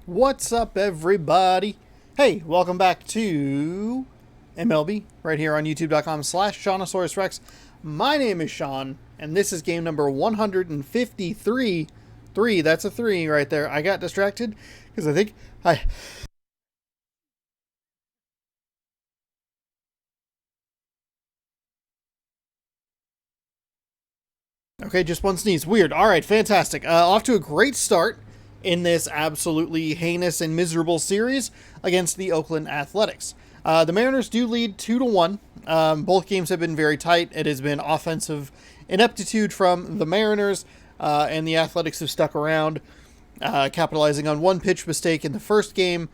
What's up, everybody? Hey, welcome back to MLB right here on youtube.com/SeanOsaurusRex. My name is Sean, and this is game number 153. That's a 3 right there. I got distracted because I think I. Okay, just one sneeze. Weird. All right, fantastic. Off to a great start in this absolutely heinous and miserable series against the Oakland Athletics. The Mariners do lead 2-1. Both games have been very tight. It has been offensive ineptitude from the Mariners, and the Athletics have stuck around, capitalizing on one pitch mistake in the first game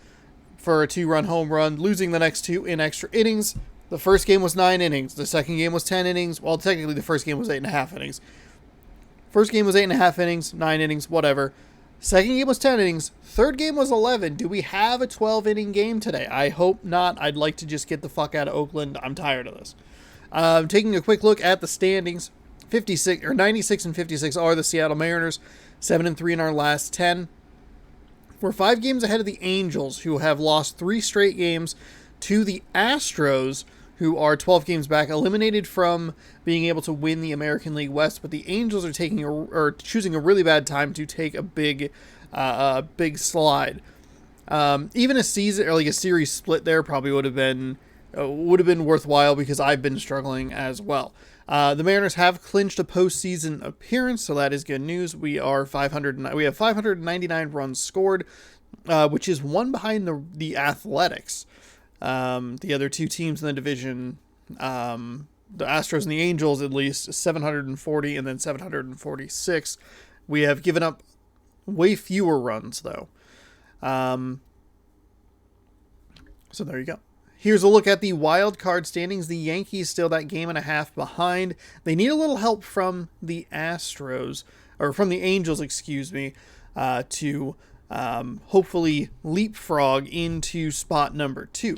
for a 2-run home run, losing the next 2 in extra innings. The first game was 9 innings. The second game was 10 innings. Well, technically the first game was 8.5 innings. First game was 8.5 innings, 9 innings, whatever. Second game was 10 innings. Third game was 11. Do we have a 12-inning game today? I hope not. I'd like to just get the fuck out of Oakland. I'm tired of this. Taking a quick look at the standings. 96 and 56 are the Seattle Mariners. 7-3 in our last 10. We're 5 games ahead of the Angels, who have lost 3 straight games to the Astros, who are 12 games back, eliminated from being able to win the American League West. But the Angels are choosing a really bad time to take a big slide. Even a season or like a series split there probably would have been worthwhile because I've been struggling as well. The Mariners have clinched a postseason appearance, so that is good news. We have 599 runs scored, which is one behind the Athletics. The other 2 teams in the division, the Astros and the Angels, at least 740 and then 746. We have given up way fewer runs, though. So there you go. Here's a look at the wild card standings. The Yankees still that game and a half behind. They need a little help from the Astros, or from the Angels, excuse me, to hopefully leapfrog into spot number 2.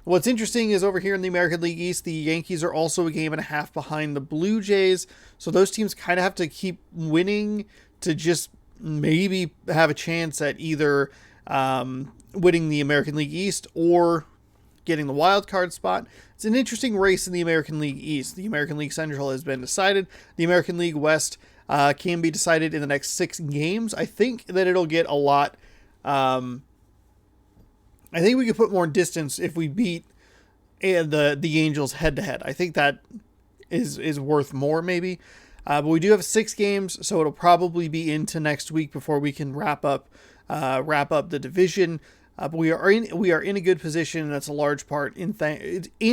What's interesting is over here in the American League East, the Yankees are also a game and a half behind the Blue Jays. So those teams kind of have to keep winning to just maybe have a chance at either winning the American League East or getting the wild card spot. It's an interesting race in the American League East. The American League Central has been decided. The American League West can be decided in the next 6 games. I think that it'll get a lot. I think we could put more distance if we beat the Angels head to head. I think that is worth more maybe. But we do have 6 games, so it'll probably be into next week before we can wrap up the division. But we are in a good position, and that's a large part in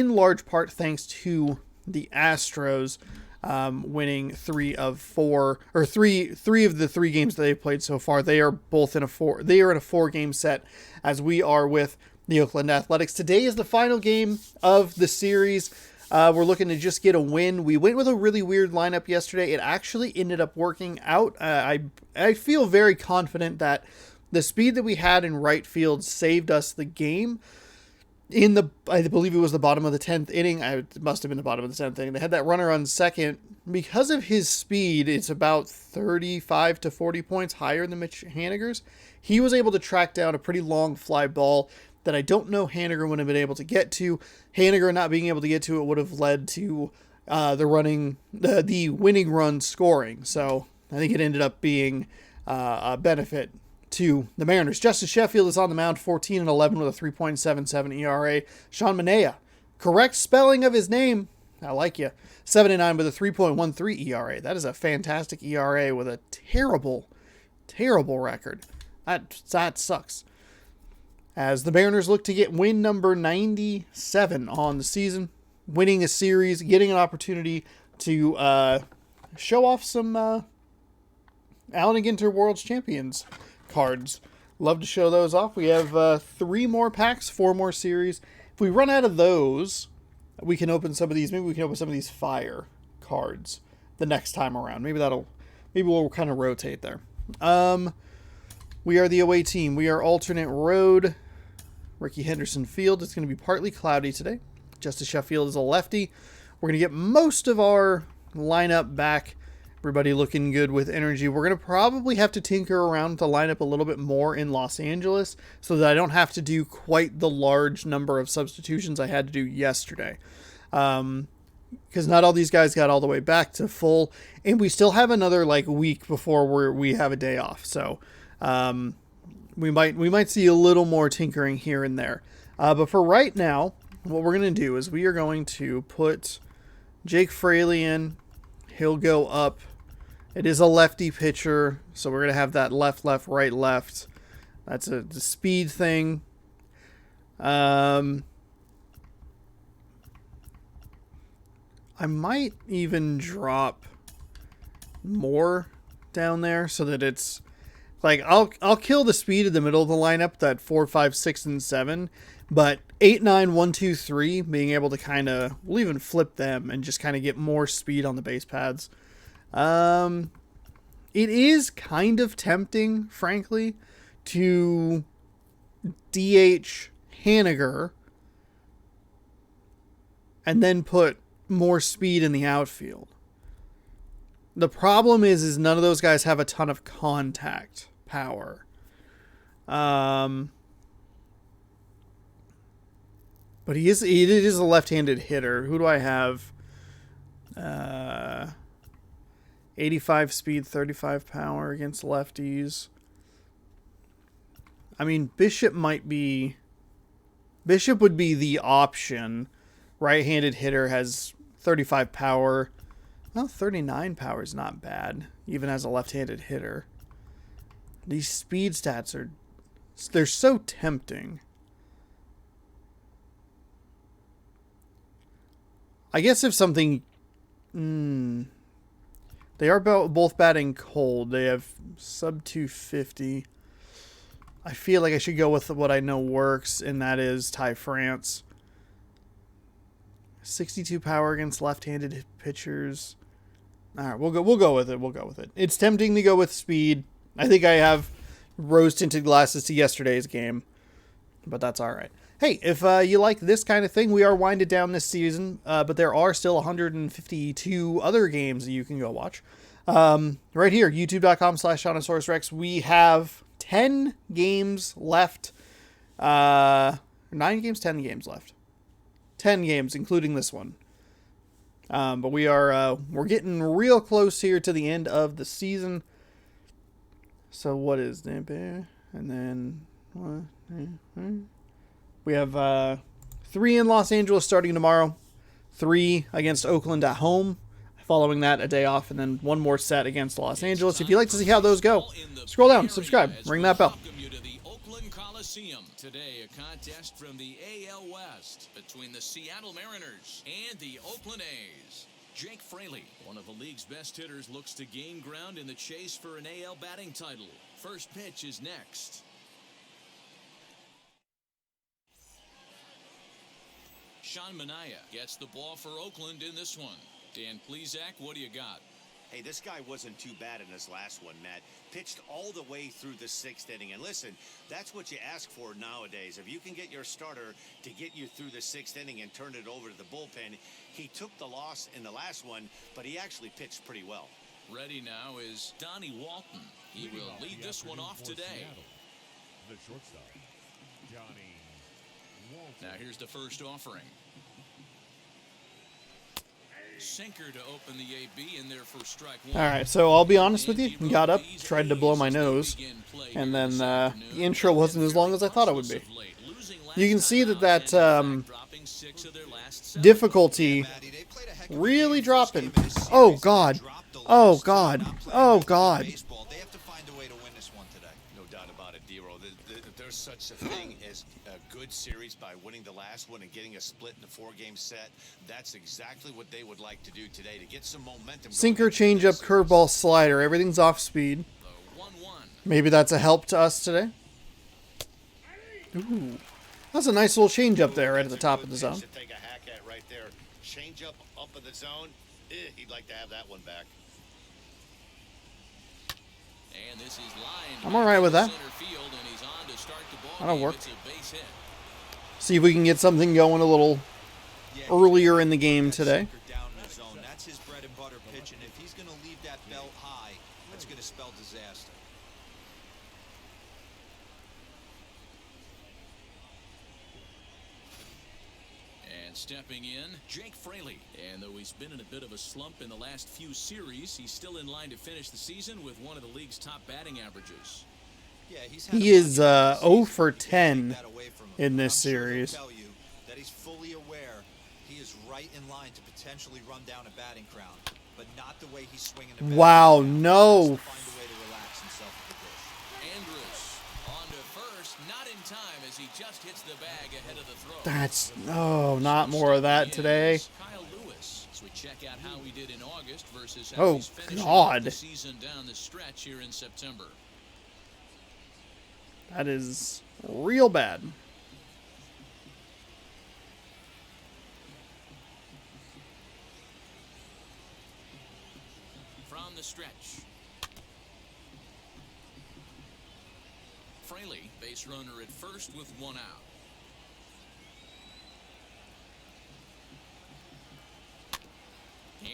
large part thanks to the Astros winning 3 of the 3 games that they've played so far. They are both in a 4-game set, as we are with the Oakland Athletics. Today is the final game of the series. We're looking to just get a win. We went with a really weird lineup yesterday. It actually ended up working out. I feel very confident that the speed that we had in right field saved us the game. I believe it was the bottom of the 10th inning. It must have been the bottom of the 10th inning. They had that runner on second. Because of his speed, it's about 35 to 40 points higher than Mitch Haniger's. He was able to track down a pretty long fly ball that I don't know Haniger would have been able to get to. Haniger not being able to get to it would have led to the winning run scoring. So I think it ended up being a benefit to the Mariners. Justice Sheffield is on the mound, 14-11 with a 3.77 ERA. Sean Manaea, correct spelling of his name. I like you. 7-9 with a 3.13 ERA. That is a fantastic ERA with a terrible, terrible record. That sucks. As the Mariners look to get win number 97 on the season, winning a series, getting an opportunity to show off some Allen Ginter World's Champions cards. Love to show those off. We have 3 more packs, 4 more series. If we run out of those, we can open some of these. Maybe we can open some of these fire cards the next time around. Maybe we'll kind of rotate there. We are the away team. We are alternate road. Ricky Henderson Field. It's going to be partly cloudy today. Justice Sheffield is a lefty. We're going to get most of our lineup back Everybody looking good with energy. We're going to probably have to tinker around the lineup a little bit more in Los Angeles so that I don't have to do quite the large number of substitutions I had to do yesterday. Because not all these guys got all the way back to full, and we still have another like week before we have a day off. So we might see a little more tinkering here and there. But for right now, what we're going to do is we are going to put Jake Fraley in. He'll go up. It is a lefty pitcher, so we're going to have that left, left, right, left. That's the speed thing. I might even drop more down there so that it's like I'll kill the speed in the middle of the lineup, that 4, 5, 6, and 7, but 8, 9, 1, 2, 3, being able to kind of, we'll even flip them and just kind of get more speed on the base pads. It is kind of tempting, frankly, to DH Haniger and then put more speed in the outfield. The problem is none of those guys have a ton of contact power. But it is a left-handed hitter. Who do I have? 85 speed, 35 power against lefties. I mean, Bishop would be the option. Right-handed hitter has 35 power. Well, 39 power is not bad, even as a left-handed hitter. These speed stats they're so tempting. I guess if something... they are both batting cold. They have sub 250. I feel like I should go with what I know works, and that is Ty France. 62 power against left-handed pitchers. All right, we'll go with it. We'll go with it. It's tempting to go with speed. I think I have rose-tinted glasses to yesterday's game, but that's all right. Hey, if you like this kind of thing, we are winded down this season, but there are still 152 other games that you can go watch. Right here, youtube.com/ShaunosaurusRex. We have 10 games left. 9 games, 10 games left. 10 games, including this one. But we're getting real close here to the end of the season. So what is that? And then we have 3 in Los Angeles starting tomorrow, 3 against Oakland at home. Following that, a day off, and then 1 more set against Los Angeles. If you'd like to see how those go, scroll down, subscribe, ring that bell. Today, a contest from the AL West between the Seattle Mariners and the Oakland A's. Jake Fraley, one of the league's best hitters, looks to gain ground in the chase for an AL batting title. First pitch is next. Sean Manaea gets the ball for Oakland in this one. Dan Plesac, what do you got? Hey, this guy wasn't too bad in his last one, Matt. Pitched all the way through the 6th inning. And listen, that's what you ask for nowadays. If you can get your starter to get you through the 6th inning and turn it over to the bullpen, he took the loss in the last one, but he actually pitched pretty well. Ready now is Donnie Walton. He will lead this one off today. The shortstop, Donnie Walton. Now here's the first offering. Sinker to open the AB in there for strike 1. All right, so I'll be honest with you. Got up, tried to blow my nose, and then the intro wasn't as long as I thought it would be. You can see that difficulty really dropping. Oh, God. Oh, God. Oh, God. They have to find a way to win this one today. No doubt about it, D-Roll. There's such a thing as a good series by winning the last one and getting a split in a 4-game set. That's exactly what they would like to do today to get some momentum. Sinker, changeup, curveball, slider. Everything's off speed. Maybe that's a help to us today. Ooh. That's a nice little changeup there right at the top of the zone. Take a hack at right there. Changeup up in the zone. He'd like to have that one back. And this is I'm all right with that. That'll work. See if we can get something going a little earlier in the game today. That's his bread and butter pitch, and if he's going to leave that belt to spell disaster. And stepping in, Jake Fraley. And though he's been in a bit of a slump in the last few series, he's still in line to finish the season with one of the league's top batting averages. Yeah, He is 0 for You can't 10 take that away from him. in this I'm sure he'll series. tell you that he's fully aware he is right in line to potentially run down a batting crown, but not the way he's swinging the bat. Wow, He has no. to find a way to relax himself at the dish. Andrus on to first, not in time as he just hits the bag ahead of the throw. That's, oh, not more of that today. Kyle Lewis. So we check out how he did in August versus how Oh, he's finishing God. the season down the stretch here in September. That is real bad. From the stretch. Fraley, base runner at first with one out.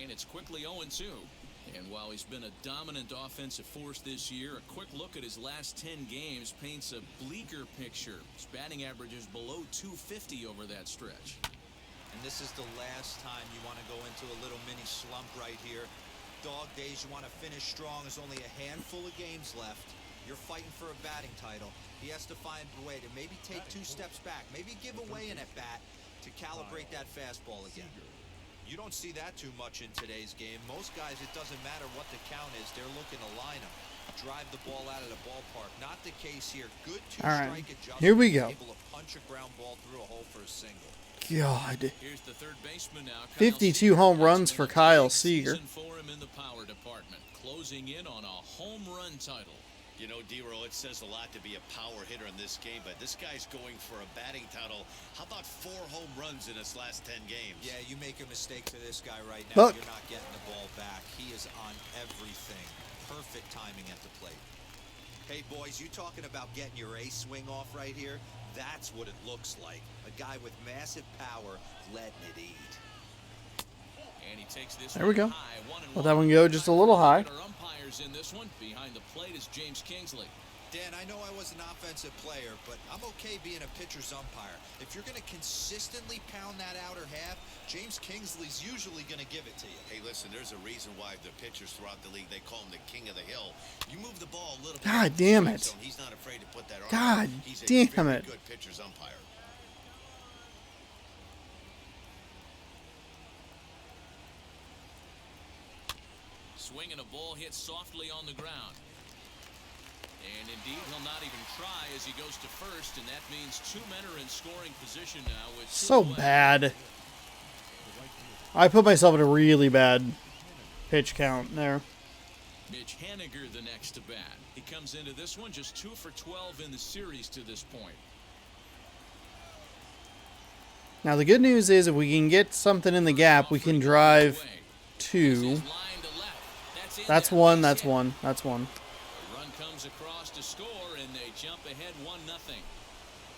And it's quickly 0-2. And while he's been a dominant offensive force this year, a quick look at his last 10 games paints a bleaker picture. His batting average is below 250 over that stretch. And this is the last time you want to go into a little mini slump right here. Dog days, you want to finish strong. There's only a handful of games left. You're fighting for a batting title. He has to find a way to maybe take 2 steps back, maybe give away an at-bat to calibrate that fastball again. You don't see that too much in today's game. Most guys, it doesn't matter what the count is. They're looking to line them, drive the ball out of the ballpark. Not the case here. Good All right, two-strike adjustment. here we go. Able to punch a ground ball through a hole for a single. God. Here's the third baseman now. 52 Kyle home Seager. runs for Kyle Seager. Season for him in the power department, closing in on a home run title. You know, D-Roll, it says a lot to be a power hitter in this game, but this guy's going for a batting title. How about 4 home runs in his last 10 games? Yeah, you make a mistake to this guy right now, Look. you're not getting the ball back. He is on everything. Perfect timing at the plate. Hey, boys, you talking about getting your ace swing off right here? That's what it looks like. A guy with massive power letting it eat. And he takes this There we go. one high, 1-1. Let that one go just a little high. Our umpires in this one. Behind the plate is James Kingsley. Dan, I know I was an offensive player, but I'm okay being a pitcher's umpire. If you're going to consistently pound that outer half, James Kingsley's usually going to give it to you. Hey, listen, there's a reason why the pitchers throughout the league, they call him the king of the hill. You move the ball a little bit. God damn it. He's not afraid to put that on. God He's a damn very it. good pitcher's umpire. Swinging a ball hit softly on the ground. And indeed, he'll not even try as he goes to first, and that means 2 men are in scoring position now with 2 So away. bad. I put myself in a really bad pitch count there. Mitch Haniger the next to bat. He comes into this one just 2 for 12 in the series to this point. Now the good news is if we can get something in the gap, we can drive 2. That's one, that's one, that's one. A run comes across to score, and they jump ahead 1-0.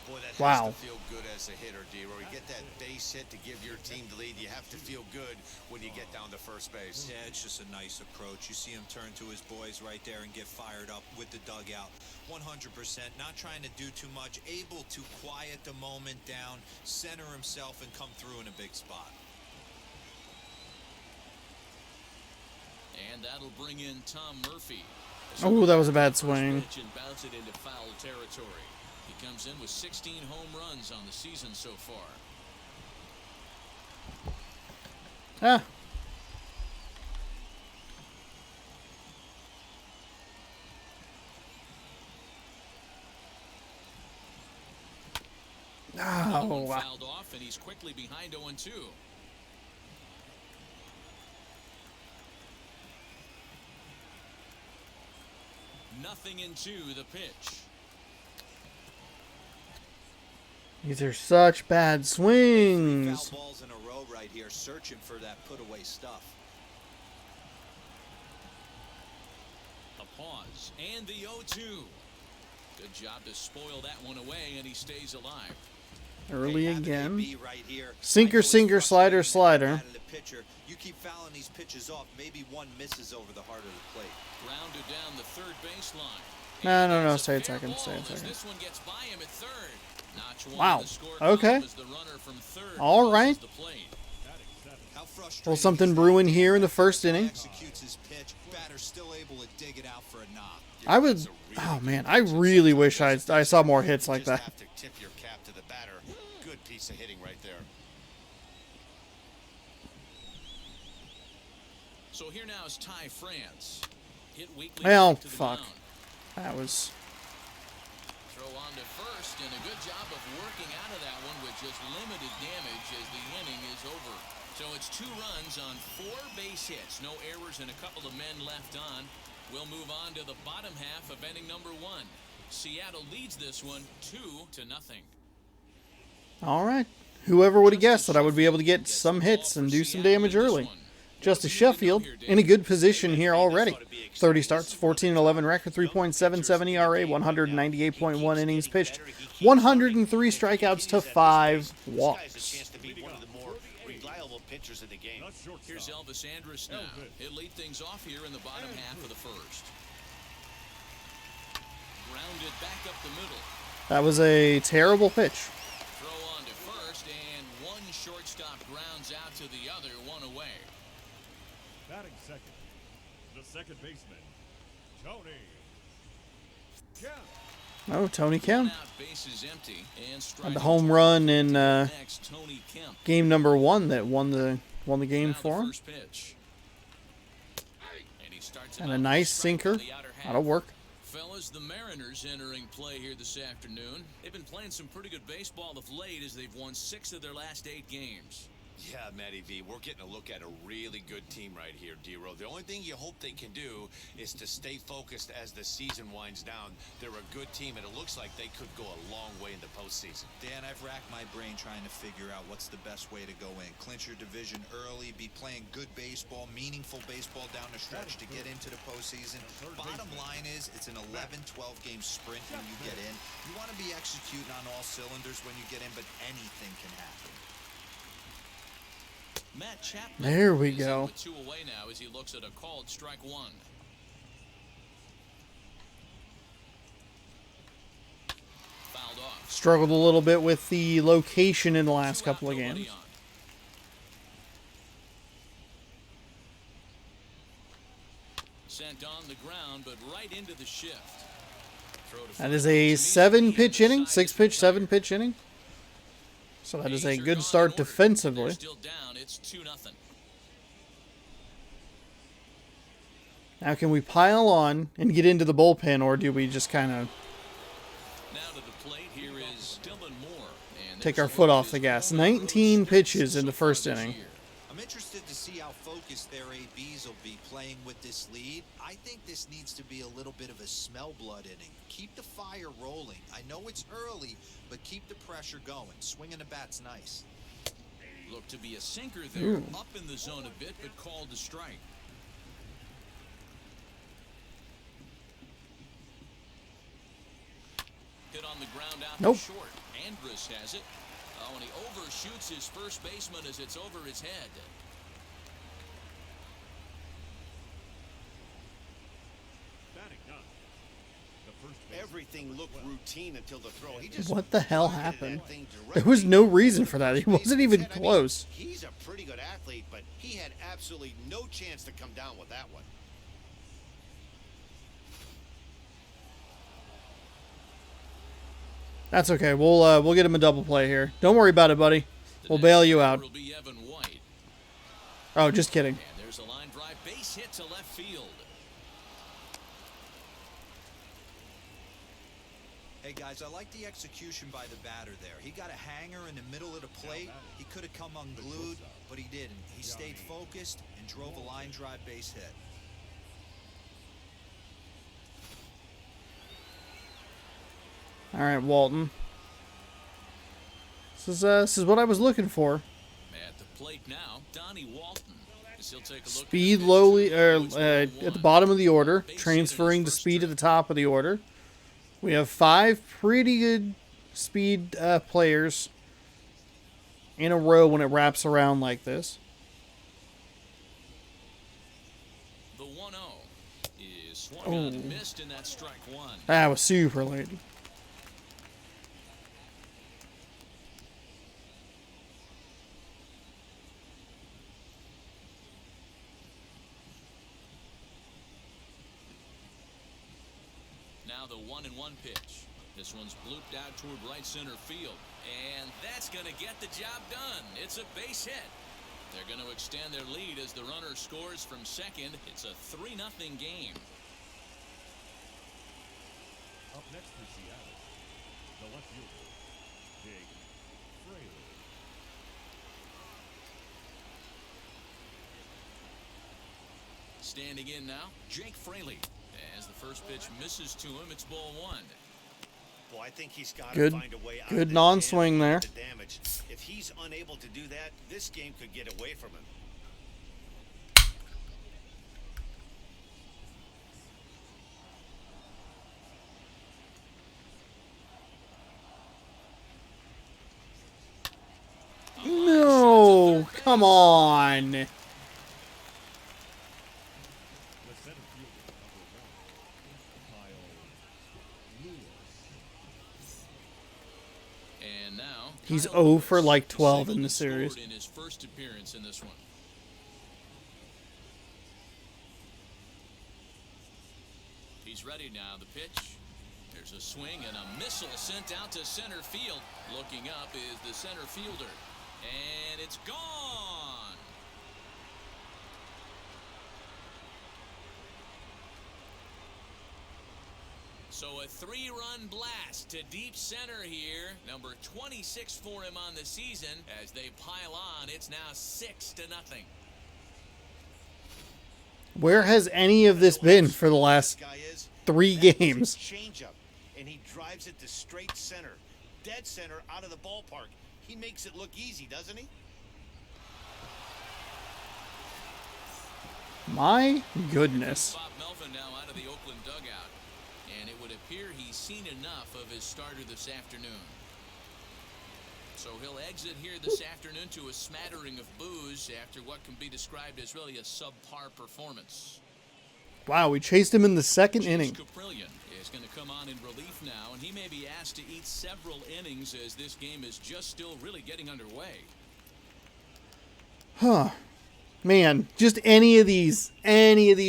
Boy, that Wow. has to feel good as a hitter, D-Roll. You get that base hit to give your team the lead. You have to feel good when you get down to first base. Yeah, it's just a nice approach. You see him turn to his boys right there and get fired up with the dugout. 100%, not trying to do too much, able to quiet the moment down, center himself, and come through in a big spot. And that'll bring in Tom Murphy. Oh, that was a bad swing. Pitch and bounce it into foul territory. He comes in with 16 home runs on the season so far. Ah. Oh, wow. Fouled off, and he's quickly behind 0-2. Nothing into the pitch. These are such bad 3 foul swings. balls in a row right here, searching for that put-away stuff. A pause, and the 0-2. Good job to spoil that one away, and he stays alive. Early Hey, having again. AB right here, Sinker, I know it's sinker, slider, frustrating slider. to have the pitcher. You keep fouling these pitches off, maybe one misses over the heart of the plate. Grounded down the third baseline. No. It's a Stay a fair second. Stay a ball as second. This one gets by him at third. Notch one Wow. in the score Okay. column as the runner from third All right. crosses the plate. How frustrating Well, something is brewing that? here in the first inning. Executes his pitch, batter still able to dig it out for a knock. I would. Oh man, I really wish I saw more hits like Just that. have to tip your cap to the batter. Good piece of hitting right there. So here now is Ty France. Hit weekly Well, to the fuck. mound. That was. Throw on to first, and a good job of working out of that one with just limited damage as the inning is over. So it's 2 runs on 4 base hits. No errors and a couple of men left on. We'll move on to the bottom half of inning number 1. Seattle leads this one 2-0. All right. Whoever would have guessed that I would be able to get some hits and do some damage early. Justice Sheffield in a good position here already. 30 starts, 14-11 record, 3.77 ERA, 198.1 innings pitched, 103 strikeouts to 5 This guy's a walks. chance to be one of the more reliable pitchers in the game. Here's Elvis Andrus now. He'll lead things off here in the bottom half of the first. Grounded back up the middle. That was a terrible pitch. Throw on to first, and one shortstop grounds out to the other, one away. Batting second, the second baseman, Tony Kemp. Oh, Tony Kemp. Out, bases empty, and Had striking the home run in next, Tony Kemp. game number 1 that won the game Now for the him. first pitch. And he starts it And a off nice with strike sinker. on the outer half. That'll work. Fellas, the Mariners entering play here this afternoon. They've been playing some pretty good baseball of late as they've won 6 of their last 8 games. Yeah, Matty V, we're getting a look at a really good team right here, D-Row. The only thing you hope they can do is to stay focused as the season winds down. They're a good team, and it looks like they could go a long way in the postseason. Dan, I've racked my brain trying to figure out what's the best way to go in. Clinch your division early, be playing good baseball, meaningful baseball down the stretch to get into the postseason. Bottom line is, it's an 11-12 game sprint when you get in. You want to be executing on all cylinders when you get in, but anything can happen. Matt Chapman There we is go. in with 2 away now as he looks at a called strike 1. Fouled off. Struggled a little bit with the location in the last 2 out, couple of nobody games. on. Sent on the ground, but right into the shift. Throw to That first. is a 7-pitch inning, 6-pitch, 7-pitch inning. So that is a A's are good gone start in order. defensively. They're still down. It's 2-0. Now can we pile on and get into the bullpen, or do we just kind of Now to the plate, here is Dylan Moore. And take there's our foot one off of the his gas? moment 19 road pitches starts in the so far first this inning. year. I'm interested to see how focused their ABs will be playing with this lead. I think this needs to be a little bit of a smell blood inning. Keep the fire rolling. I know it's early, but keep the pressure going. Swinging the bat's nice. Look to be a sinker there, Ooh. up in the zone a bit, but called to strike. Hit on the ground out Nope. to short. Andrus has it. Oh, and he overshoots his first baseman as it's over his head. Batting ninth, the first baseman. Everything looked routine until the throw. He just What the hell targeted happened? that thing There was directly no reason for that. He over the wasn't even baseman's head. close. He's a pretty good athlete, but he had absolutely no chance to come down with that one. That's okay. We'll get him a double play here. Don't worry about it, buddy. We'll bail you out. Will be Evan White. Oh, just kidding. And there's a line drive base hit to left field. Hey guys, I like the execution by the batter there. He got a hanger in the middle of the plate. He could have come unglued, but he didn't. He stayed focused and drove a line drive base hit. All right, Walton. This is what I was looking for. At the plate now, Donnie Walton. As he'll take a look at Speed the lowly, pitch. It's at the 1-1. bottom of the order, Base hit in transferring his the first speed to trip. the top of the order. We have 5 pretty good speed players in a row when it wraps around like this. The 1-0 is swung on and missed, and that's strike one. That was super late. Now the 1-1 pitch. This one's blooped out toward right center field. And that's going to get the job done. It's a base hit. They're going to extend their lead as the runner scores from second. It's a 3-0 game. Up next for Seattle, the left fielder, Jake Fraley. Standing in now, Jake Fraley. As the first pitch misses to him, it's ball one. Well, I think he's got to Good, find a way out good of the non-swing jam, there. the damage. If he's unable to do that, this game could get away from him. No, come on. The center fielder, number 1, Kyle Lewis. And now He's Kyle 0 for Lewis, like who 12 in singled the and series. scored in his first appearance in this one. He's ready now. The pitch. There's a swing and a missile sent out to center field. Looking up is the center fielder. And it's gone. So a 3-run blast to deep center here. Number 26 for him on the season. As they pile on, it's now 6-0. Where has any of this been for the last Guy is 3 that is a games? Changeup, and he drives it to straight center, dead center, out of the ballpark. He makes it look easy, doesn't he? My goodness. Bob Melvin now out of the Oakland dugout. And it would appear he's seen enough of his starter this afternoon. So he'll exit here this afternoon to a smattering of boos after what can be described as really a subpar performance. Wow, we chased him in the second inning. Caprillion is going to come on in relief now, and he may be asked to eat several innings as this game is just still really getting underway. Huh. Man, just any of these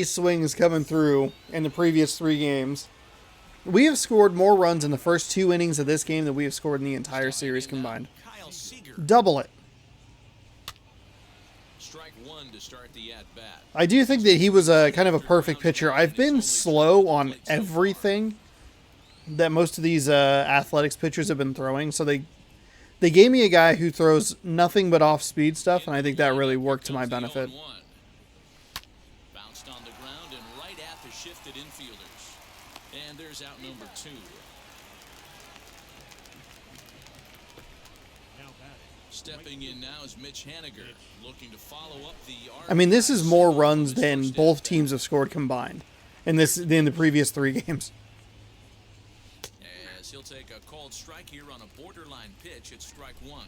swings coming through in the previous 3 games. We have scored more runs in the first 2 innings of this game than we have scored in the entire series combined. Kyle Seager. Double it. Strike one to start the at-bat. I do think that he was a kind of a perfect pitcher. I've been slow on everything that most of these athletics pitchers have been throwing, so they gave me a guy who throws nothing but off-speed stuff, and I think that really worked to my benefit. Bounced on the ground and right at the shifted infielders. And there's out number 2. Now batting, Stepping in now is Mitch Haniger, looking to follow up the. I mean, this is more runs than both teams have scored combined in the previous 3 games. As he'll take a called strike here on a borderline pitch at strike one.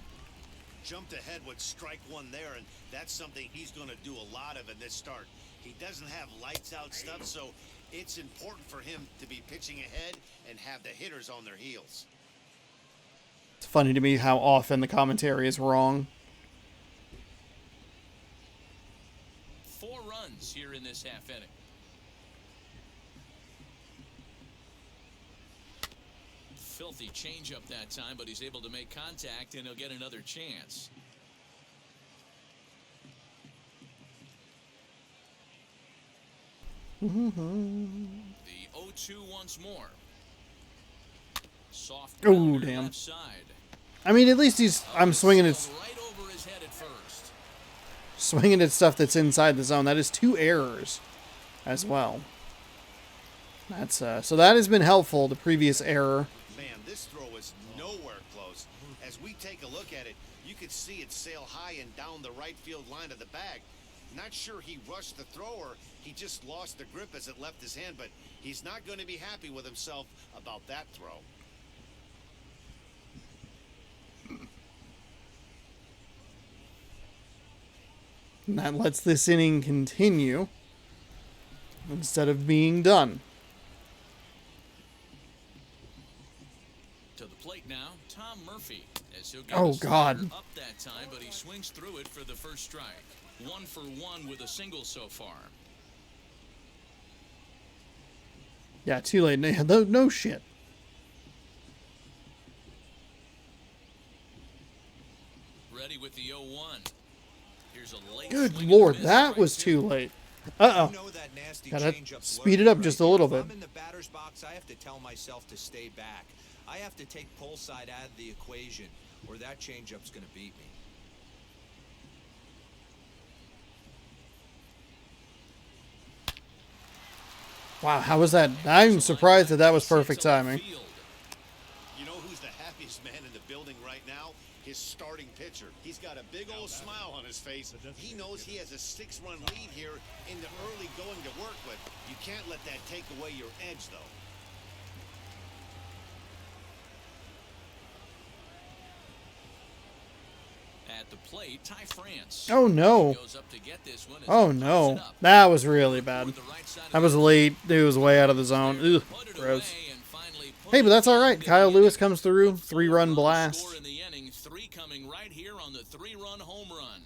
Jumped ahead with strike one there, and that's something he's going to do a lot of in this start. He doesn't have lights out stuff, so it's important for him to be pitching ahead and have the hitters on their heels. It's funny to me how often the commentary is wrong. 4 runs here in this half inning. Filthy changeup that time, but he's able to make contact, and he'll get another chance. The 0-2 once more. Soft Oh, grounder damn. left side. I mean, at least I'm swinging at Right over his head at first. stuff that's inside the zone. That is 2 errors as well. That's so that has been helpful. The previous error. Man, this throw is nowhere close. As we take a look at it, you could see it sail high and down the right field line of the bag. Not sure he rushed the throw or he just lost the grip as it left his hand, but he's not going to be happy with himself about that throw. And that lets this inning continue instead of being done. To the plate now, Tom Murphy. As he'll get Oh, the God. slider up that time, but he swings through it for the first strike. 1 for 1 with a single so far. Yeah, too late. No shit. Ready with the 0-1. Here's a late Good swing and lord, a miss, that strike was two. too late. Uh-oh. You know that nasty Gotta changeup's speed it lurking up just right a little there. bit. If I'm in the batter's box, I have to tell myself to stay back. I have to take pull side out of the equation, or that changeup's going to beat me. Wow, how was that? I'm surprised that was perfect timing. You know who's the happiest man in the building right now? His starting pitcher. He's got a big old smile on his face. He knows he has a 6-run lead here in the early going to work with. You can't let that take away your edge, though. At the plate, Ty France. Oh no. Goes up to get this one as Oh he pops no. it up. That was really bad. Toward the right side of That the was late. It was way out of the zone. Ugh, Put it gross. away and finally put Hey, but it that's all back right. in Kyle the Lewis inning. comes through. With 3-run 4 blast. score in the inning, 3 coming right here on the 3-run home run.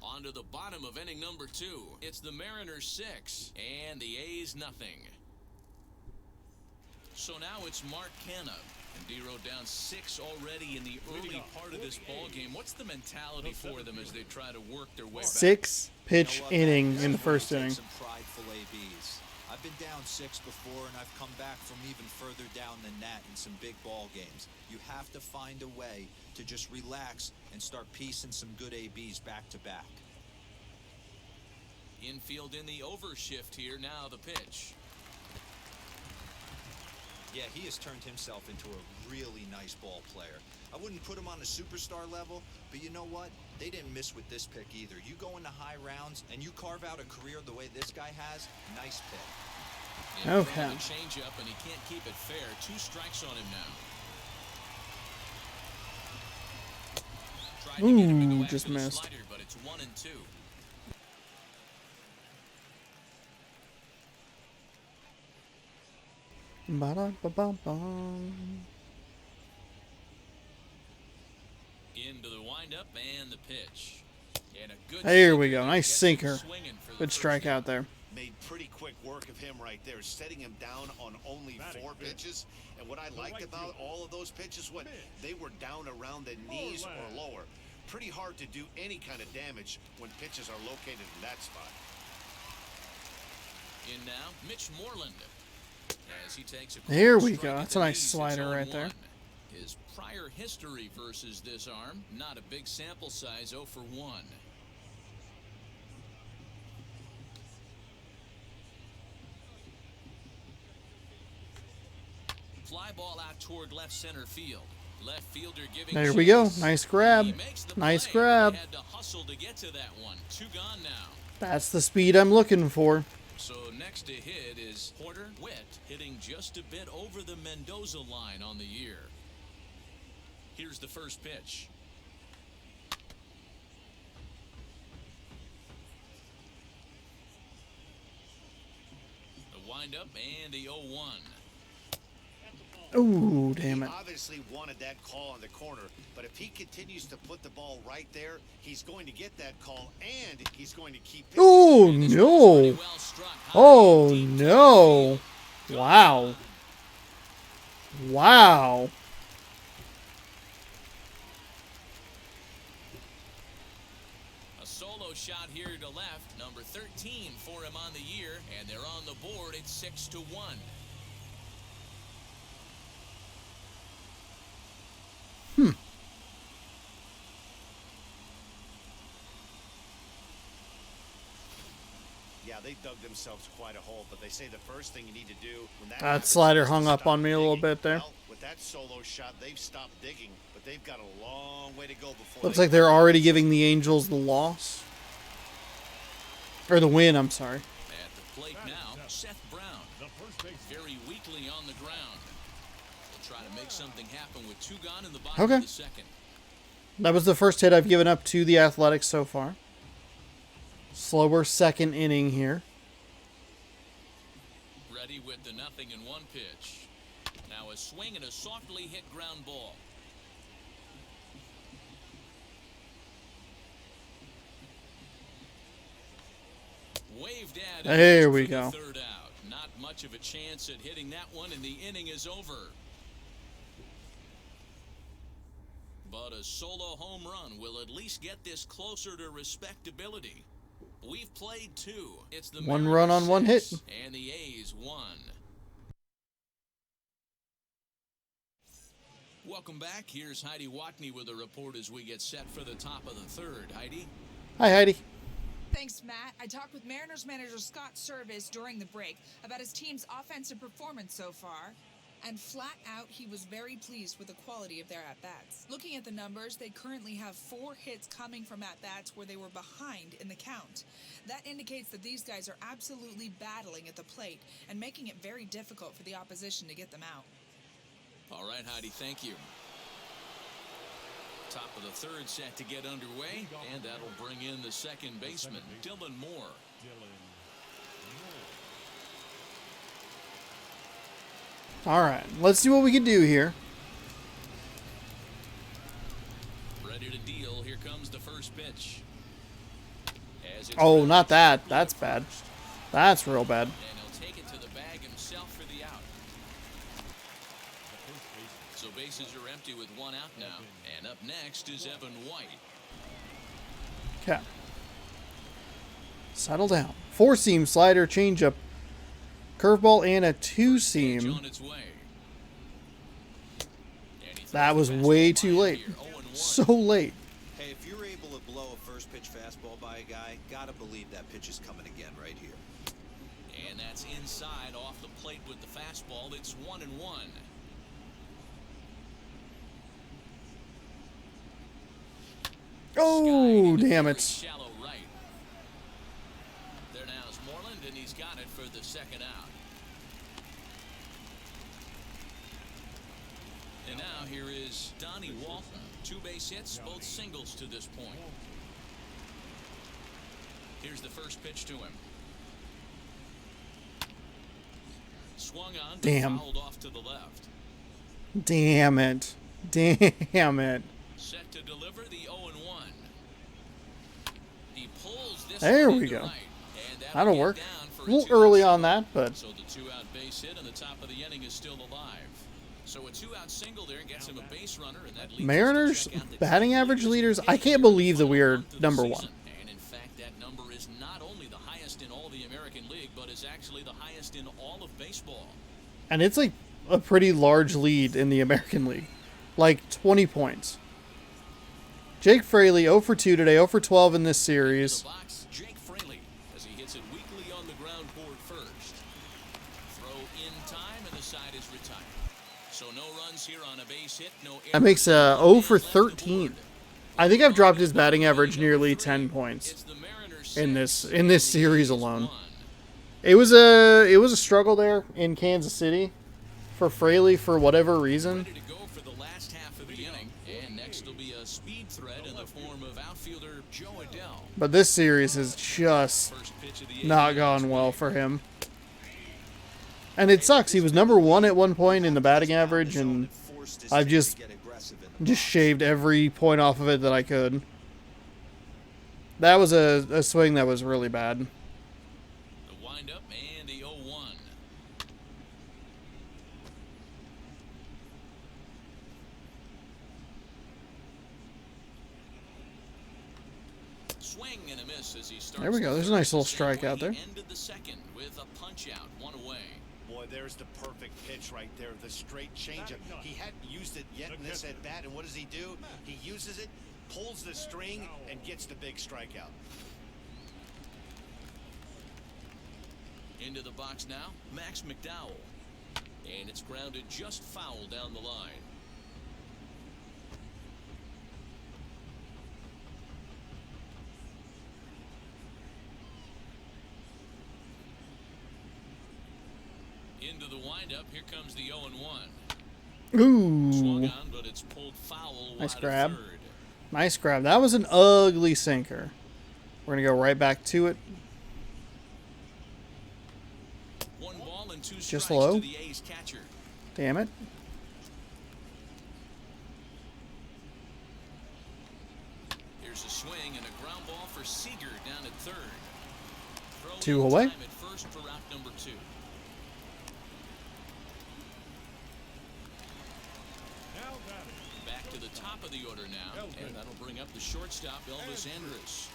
On to the bottom of inning number 2. It's the Mariners 6 and the A's nothing. So now it's Mark Canna. And D-Row down 6 already in the early part of this ball game. What's the mentality for them as they try to work their way back? 6 pitch You know what, inning Matt? in the This is where first you take inning. Some prideful ABs. I've been down 6 before, and I've come back from even further down than that in some big ball games. You have to find a way to just relax and start piecing some good ABs back to back. Infield in the overshift here. Now the pitch. Yeah, he has turned himself into a really nice ball player. I wouldn't put him on a superstar level, but you know what? They didn't miss with this pick either. You go into high rounds and you carve out a career the way this guy has, nice pick. In front Okay. of the changeup, and he can't keep it fair. 2 strikes on him now. Tried to get him to go Ooh, after just the missed. slider, but it's 1-2. Ba-da-ba-bum-bum. Into the windup and the pitch. And a good There we sinker go. that Nice gets him sinker. swinging for the Good first strike out out. there. Made pretty quick work of him right there, setting him down on only 4 pitches. And what I liked about all of those pitches, what they were down around the knees or lower. Pretty hard to do any kind of damage when pitches are located in that spot. In now, Mitch Moreland. As he takes a There quick we strike go. at That's the a nice knees, it's slider right 0-1. there. His prior history versus this arm, not a big sample size, 0 for 1. Fly ball out toward left center field. Left fielder giving There we go. chase. Nice grab. He makes the Nice play. grab. They had to hustle to get to that one. 2 gone now. That's the speed I'm looking for. So next to hit is Porter Witt, hitting just a bit over the Mendoza line on the year. Here's the first pitch. The windup and the 0-1. Ooh, damn it. He obviously wanted that call on the corner, but if he continues to put the ball right there, he's going to get that call, and he's going to keep pitching. Oh, And this one's no. pretty well struck high Oh, deep to the no. field. Wow. Wow. A solo shot here to left, number 13 for him on the year, and they're on the board at 6-1. Yeah, they dug themselves quite a hole, but they say the first thing you need to do when that That happens slider is to hung up stop on me a little digging. bit there. Well, with that solo shot, they've stopped digging, but they've got a long way to go before Looks they like they're already giving the Angels the loss. Or the win, I'm sorry. At the plate now, Seth Brown, The first base. very weakly on the ground. They'll try to make something happen with 2 gone in the bottom Okay. of the second. That was the first hit I've given up to the Athletics so far. Slower second inning here. Ready with the 0-1 pitch. Now a swing and a softly hit ground ball. Waved at. There we go. Third out. Not much of a chance at hitting that one, and the inning is over. But a solo home run will at least get this closer to respectability. We've played 2. It's the One run on one hit. And the A's won. Welcome back. Here's Heidi Watney with a report as we get set for the top of the third. Heidi? Hi, Heidi. Thanks, Matt. I talked with Mariners manager Scott Service during the break about his team's offensive performance so far. And flat out, he was very pleased with the quality of their at-bats. Looking at the numbers, they currently have 4 hits coming from at-bats where they were behind in the count. That indicates that these guys are absolutely battling at the plate and making it very difficult for the opposition to get them out. All right, Heidi, thank you. Top of the third set to get underway, and that'll bring in the second baseman, Dylan Moore. All right, let's see what we can do here. Ready to deal. Here comes the first pitch. Oh, not that. That's bad. That's real bad. And he'll take it to the bag himself for the out. So bases are empty with 1 out now. And up next is Evan White. Okay. Settle down. 4-seam slider, changeup, curveball, and a 2-seam. On its way. That was way too late. So late. Hey, if you're able to blow a first pitch fastball by a guy, gotta believe that pitch is coming again right here. And that's inside off the plate with the fastball. It's 1-1. Oh, damn it. Shallow right. There now is Moreland, and he's got it for the second out. And now here is Donnie Walton. 2 base hits, both singles to this point. Here's the first pitch to him. Swung on, Damn. fouled off to the left. Damn it. Damn it. Set to deliver the 0-1. He pulls this There one we into go. right, and That'll work. get down for A little 2-out early on single. that, but So the 2-out base hit and the top of the inning is still alive. So a 2-out single there gets him a base runner, and that leads us Mariners to check out the batting team average leaders, leaders I can't believe that we are month of the number season. 1. And in fact, that number is not only the highest in all the American League, but is actually the highest in all of baseball. And it's like a pretty large lead in the American League. Like 20 points. Jake Fraley 0 for 2 today, 0 for 12 in this To series. the box, Jake Fraley, as he hits it weakly on the ground toward first. Throw in time, and the side is retired. So no runs here on a base hit, no That makes a 0 for left the board. 13. I think I've dropped his batting average nearly 10 points It's the Mariners in 6, this and the series A's alone. 1. It was a struggle there in Kansas City for Fraley for whatever reason. Ready to go for the last half of the inning, and next will be a speed threat in the form of outfielder Joe Adell. But this series has just First pitch of the not inning. gone well for him. And it sucks. He was number 1 at one point in the batting average, and I've just shaved every point off of it that I could. That was a swing that was really bad. The windup and the 0-1. Swing and a miss as he starts. There we go. the There's a third. nice little Same strike way out there. he ended the second with a punch out, 1 away. Boy, there's the perfect pitch right there, the straight changeup. He hadn't used it yet in this at bat, and what does he do? He uses it, pulls the string, and gets the big strikeout. Into the box now, Max McDowell. And it's grounded just foul down the line. Into the windup, here comes the 0-1. Swung Ooh. on, but it's pulled foul Nice wide of grab. third. Nice grab. That was an ugly sinker. We're going to go right back to it. 1 ball and 2 strikes Just low. to the A's catcher. Damn it. Here's a swing and a ground ball for Seager down at third. Throw 2 in away. time at first for out number 2. Now batting. Back to the top of the order now, and that'll bring up the shortstop, Elvis Andrus.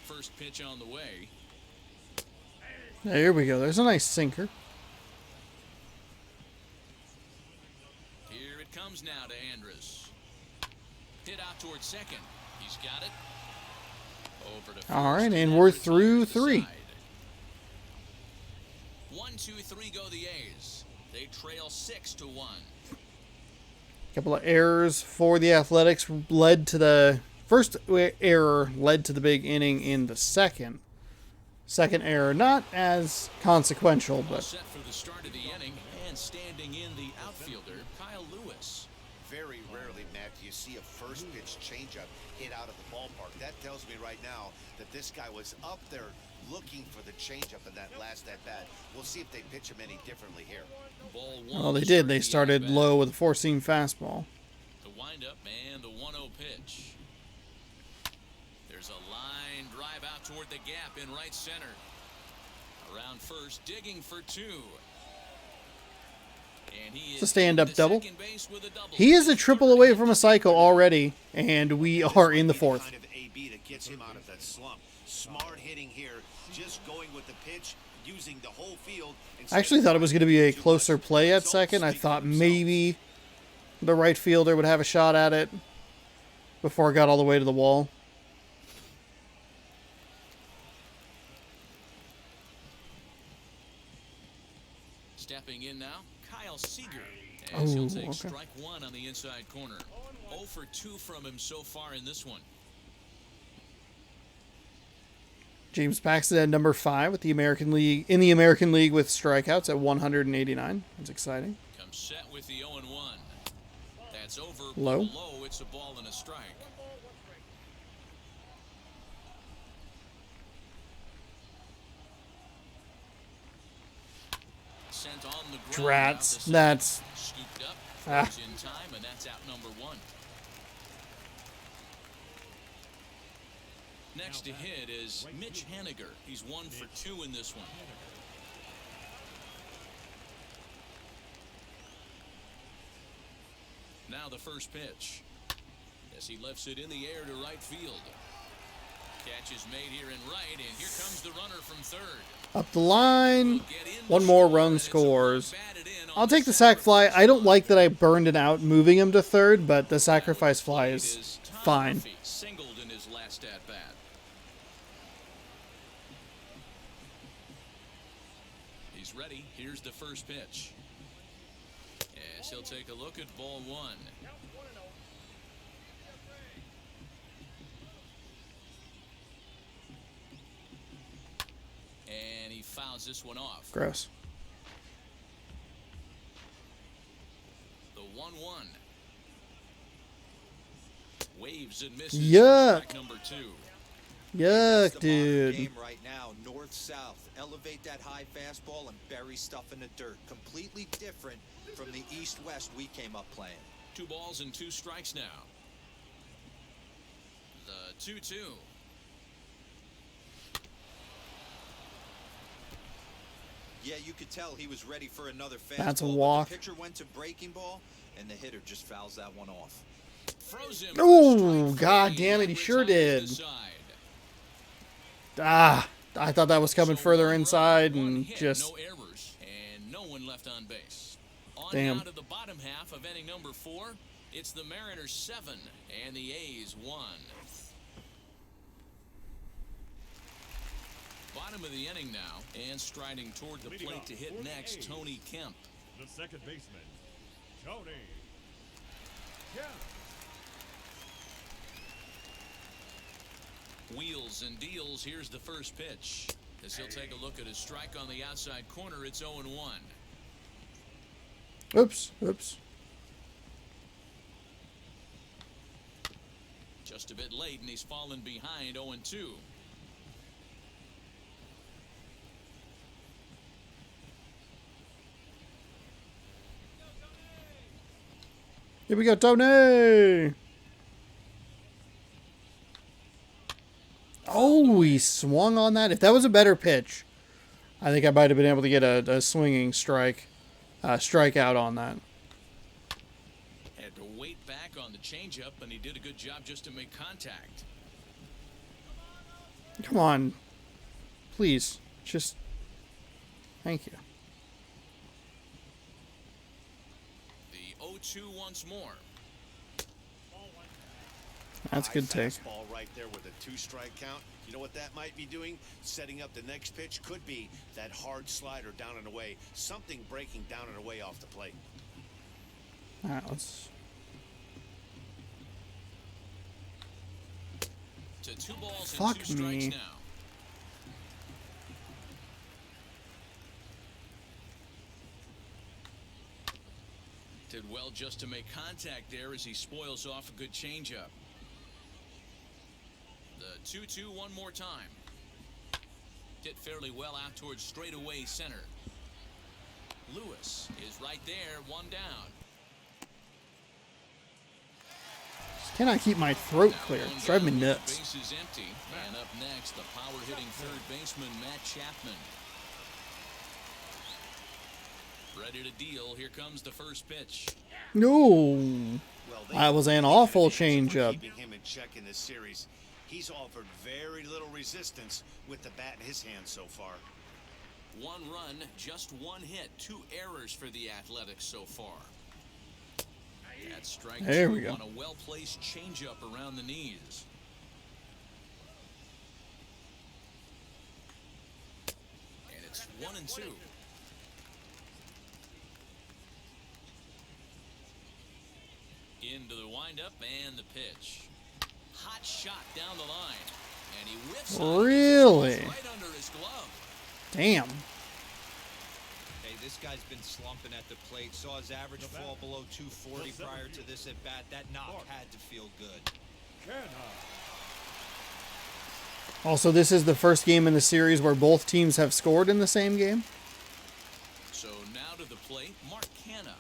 First pitch on the way. There we go. There's a nice sinker. Here it comes now to Andrus. Hit out towards second. He's got it. Over to first. All right, and that we're retires through the 3. side. 1, 2, 3 go the A's. They trail 6-1. Couple of errors for the Athletics led to the first error led to the big inning in the second. Second error not as consequential, All but set for the start of the inning, and standing in the outfielder, Kyle Lewis. Very rarely, Matt, do you see a first pitch changeup hit out of the ballpark. That tells me right now that this guy was up there looking for the changeup in that last at bat. We'll see if they pitch him any differently here. Ball 1. well, they did. They started at-bat. low with a 4-seam fastball. The windup and the 1-0 pitch. There's a line drive out toward the gap in right center. Around first, digging for 2. And he It's a is stand-up into double. second base with a double. He is a triple away from a cycle already, and we are in the 4th. Kind of AB that gets him out of that slump. Smart hitting here, just going with the pitch, using the whole field. I actually thought it was going to be a closer play at second. I thought maybe the right fielder would have a shot at it before it got all the way to the wall. Stepping in now, Kyle Seager. As he'll take okay. strike 1 on the inside corner. 0 for 2 from him so far in this one. James Paxton at number 5 with the American League in the American League with strikeouts at 189. That's exciting. Comes set with the 0-1. That's over Low. below. It's a ball and a strike. Sent on the ground. Drats. Out to That's second. Scooped up. Ah. Throws in time, and that's out number 1. Next to hit is Mitch Haniger. He's 1 for 2 in this one. Now the first pitch. As he lifts it in the air to right field. Catch is made here in right, and here comes the runner from third. up the line. Will get in One the more score, run and it's a scores. batted in on I'll take the sac fly. I don't like that I burned it out moving him to third, but the sacrifice fly is Tom fine. Murphy singled in his last at bat. He's ready. Here's the first pitch. Yes, he'll take a look at ball 1. And he fouls this one off. Gross. The 1-1. Waves and misses. Yuck. Strike number 2. That's Yuck, the modern dude. game right now, north-south. Elevate that high fastball and bury stuff in the dirt. Completely different from the east-west we came up playing. 2 balls and 2 strikes now. The 2-2. Yeah, you could tell he was ready for another fastball. That's a but walk. The pitcher went to breaking ball, and the hitter just fouls that one off. Throws him Oh, for strike God 3. damn it, he That sure retires did. the side. Ah, I thought that was coming So further 1 run, inside 1 and hit, just no errors, and no one left on base. On Damn. now to the bottom half of inning number 4. It's the Mariners 7 and the A's 1. Bottom of the inning now, and striding toward the plate to hit next, Tony Kemp. The second baseman, Tony Kemp. Wheels and deals. Here's the first pitch. As he'll take a look at his strike on the outside corner, it's 0-1. oops. Just a bit late, and he's fallen behind 0-2. Here we go, Tony! Oh, he swung on that. If that was a better pitch, I think I might have been able to get a swinging strikeout on that. Had to wait back on the changeup, and he did a good job just to make contact. Come on. Please. Just... Thank you. The 0-2 once more. That's a good take. Fastball right there with a 2-strike count. You know what that might be doing? Setting up the next pitch. Could be that hard slider down and away. Something breaking down and away off the plate. All right, let's... To 2 balls Fuck and 2 strikes me. now. Did well just to make contact there as he spoils off a good changeup. The 2-2 one more time. Hit fairly well out towards straightaway center. Lewis is right there, 1 down. Just cannot keep my throat clear. It's driving me nuts. Base is empty. And up next, the power-hitting third baseman, Matt Chapman. Ready to deal. Here comes the first pitch. No. Well, That was an awful changeup. Keeping him in check in this series. He's offered very little resistance with the bat in his hand so far. 1 run, just 1 hit, 2 errors for the Athletics so far. At strike There 2 we go. on a well-placed changeup around the knees. And it's 1-2. Into the windup and the pitch. Hot shot down the line. And he whiffs on it. Really? Right under his glove. Damn. Hey, this guy's been slumping at the plate. Saw his average fall below 240 prior to this at bat. That knock had to feel good. Also, this is the first game in the series where both teams have scored in the same game. So now to the plate, Mark Canna.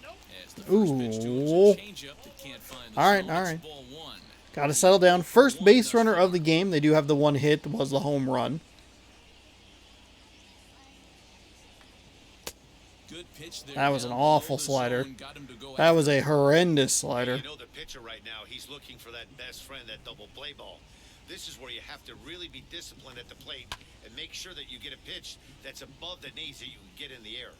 As the first pitch to him is Ooh. a changeup that can't find the All right, zone. all It's right. ball 1. Got to settle down. First base runner of the game. They do have the 1 hit. Was the home run. Good pitch there. That was an down awful below the slider. zone, got him to go That after was a horrendous slider. You know the pitcher right now, he's looking for that best friend, that double play ball. This is where you have to really be disciplined at the plate and make sure that you get a pitch that's above the knees that you can get in the air.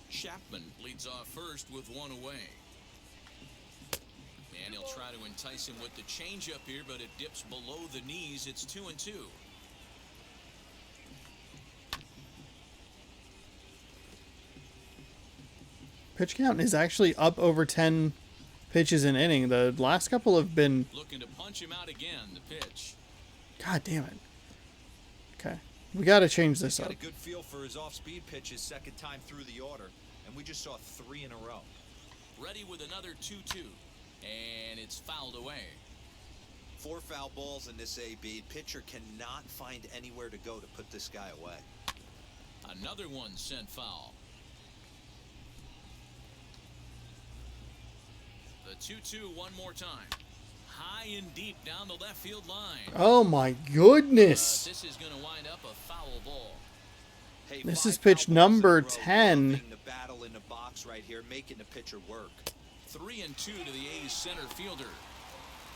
Chapman leads off first with 1 away. And he'll try to entice him with the changeup here, but it dips below the knees. It's 2-2. Pitch count is actually up over 10 pitches an inning. The last couple have been... Looking to punch him out again. The pitch. God damn it. Okay. We got to change this Got up. a good feel for his off-speed pitches second time through the order, and we just saw 3 in a row. Ready with another 2-2. And it's fouled away. 4 foul balls in this AB. Pitcher cannot find anywhere to go to put this guy away. Another one sent foul. The 2-2 one more time. High and deep down the left field line. Oh my goodness. This is going to wind up a foul ball. Hey, This 5 is pitch foul balls number in a row, 10. loving the battle in the box right here, making the pitcher work. 3-2 to the A's center fielder.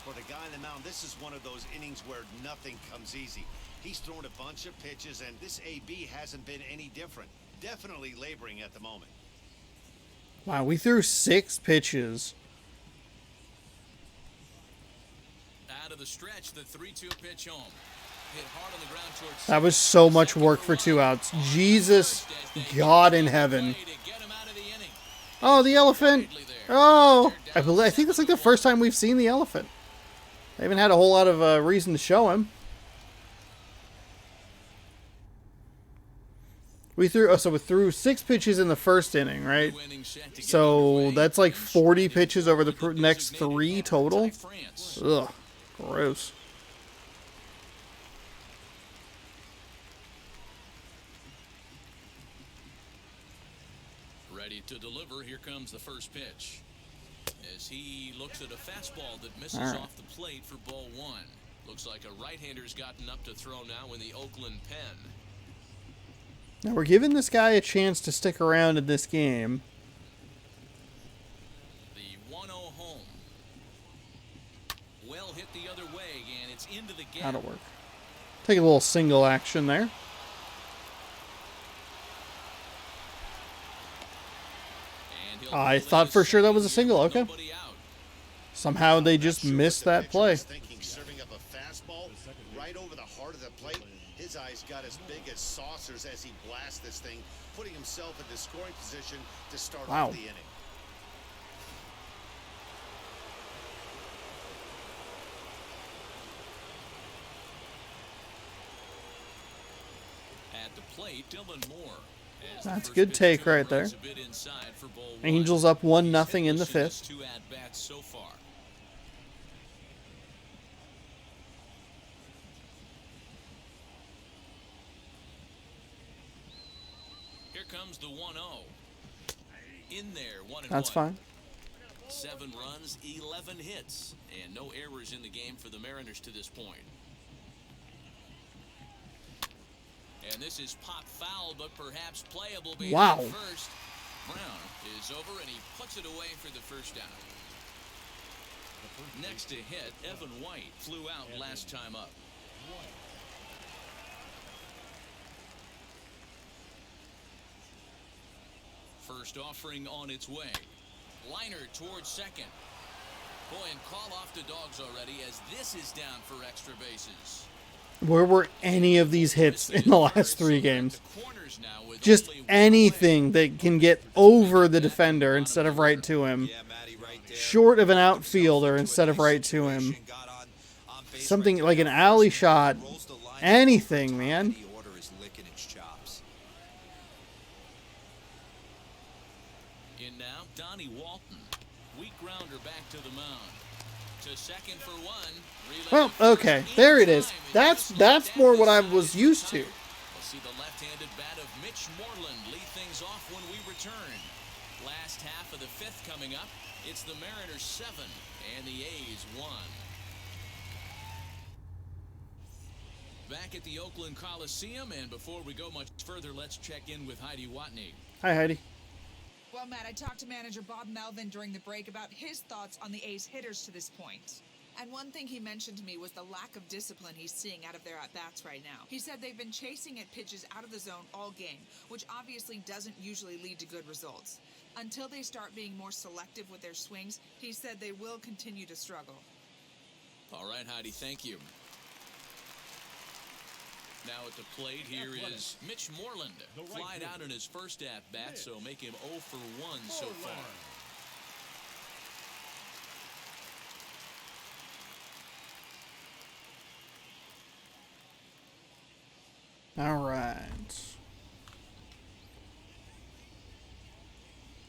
For the guy on the mound, this is one of those innings where nothing comes easy. He's thrown a bunch of pitches, and this AB hasn't been any different. Definitely laboring at the moment. Wow, we threw 6 pitches. Out of the stretch, the 3-2 pitch home. Hit hard on the ground towards That was so much work for 2 outs. Jesus God in heaven. Oh, the elephant. Oh, I think that's like the first time we've seen the elephant. They haven't had a whole lot of reason to show him. We threw 6 pitches in the first inning, right? So that's like 40 pitches over the next 3 total. Ugh, Gross. Ready to deliver. Here comes the first pitch. As he looks at a fastball that misses All right. off the plate for ball one. Looks like a right-hander's gotten up to throw now in the Oakland pen. Now we're giving this guy a chance to stick around in this game. The 1-0 home. Well hit the other way, and it's into the gap. That'll work. Take a little single action there. I thought for sure that was a single. Okay. Somehow they just missed that play. Thinking serving up a fastball right over the heart of the plate. His eyes got as big as saucers as he blasts this thing, putting himself in the scoring position to start Wow. off the inning. At the plate, Dylan Moore. As That's the a good first take pitcher right there. runs a bit inside for ball one. Angels up 1-0 He's in the hitless his fifth. 2 at-bats so far. Here comes the 1-0. In there, 1-1. That's fine. 7 runs, 11 hits, and no errors in the game for the Mariners to this point. And this is pop foul, but perhaps playable behind Wow. first. Brown is over, and he puts it away for the first down. Next to hit, Evan White flew out last time up. First offering on its way. Liner towards second. Boy, and call off the dogs already as this is down for extra bases. Where were any of these hits in the last 3 games? Just anything that can get over the defender instead of right to him. Short of an outfielder instead of right to him. Something like an alley shot. Anything, man. In now, Donnie Walton. Weak grounder back to the mound. To second for one. Well, okay, there it is. That's more what I was used to. We'll see the left-handed bat of Mitch Moreland lead things off when we return. Last half of the 5th coming up. It's the Mariners 7 and the A's 1. Back at the Oakland Coliseum, and before we go much further, let's check in with Heidi Watney. Hi, Heidi. Well, Matt, I talked to manager Bob Melvin during the break about his thoughts on the A's hitters to this point. And one thing he mentioned to me was the lack of discipline he's seeing out of their at-bats right now. He said they've been chasing at pitches out of the zone all game, which obviously doesn't usually lead to good results. Until they start being more selective with their swings, he said they will continue to struggle. All right, Heidi, thank you. Now at the plate here is Mitch Moreland. Flied out in his first at-bat, so make him 0 for 1 so far. All right.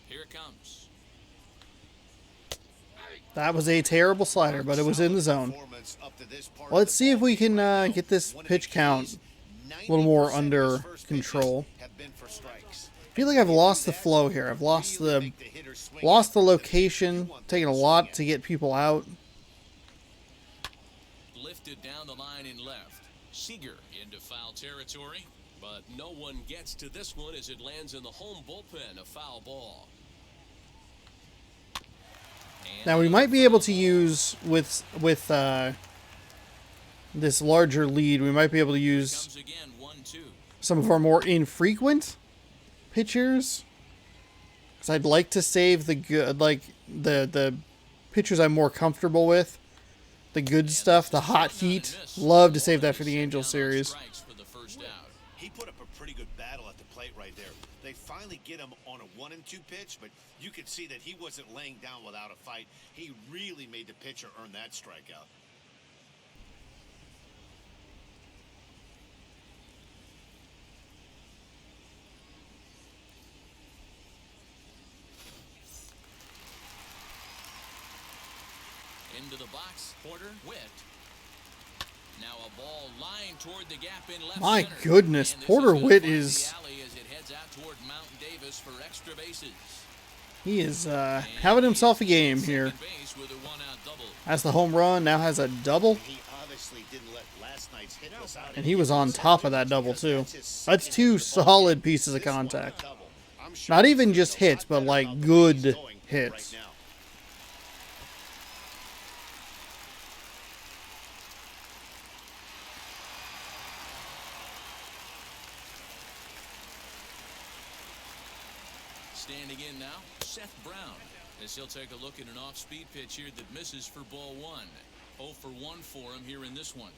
Here it comes. That was a terrible slider, but it was in the zone. Let's see if we can get this pitch count a little more under control. I feel like I've lost the flow here. I've lost the location, taking a lot to get people out. Lifted down the line in left. Seager into foul territory, but no one gets to this one as it lands in the home bullpen, a foul ball. And Now we might be able to use with this larger lead. We might be able to use comes again, 1-2. some of our more infrequent pitchers, because I'd like to save the good, like the pitchers I'm more comfortable with, the good stuff, the hot heat. Love to save that for the Angels series. He put up a pretty good battle at the plate right there. They finally get him on a 1-2 pitch, but you could see that he wasn't laying down without a fight. He really made the pitcher earn that strikeout. Into the box, Porter, Witt. Now a ball lined toward the gap in left My center. goodness, And this Porter is gonna Witt find is... the alley as it heads out toward Mountain Davis for extra bases. He is having himself a game here. Second base with a one-out double. Has the home run, now has a double. He obviously didn't let last night's hit us out. And he was on top of that double, too. That's two solid pieces of contact. Not even just hits, but like good hits. Standing in now, Seth Brown, as he'll take a look at an off-speed pitch here that misses for ball one. 0 for 1 for him here in this one.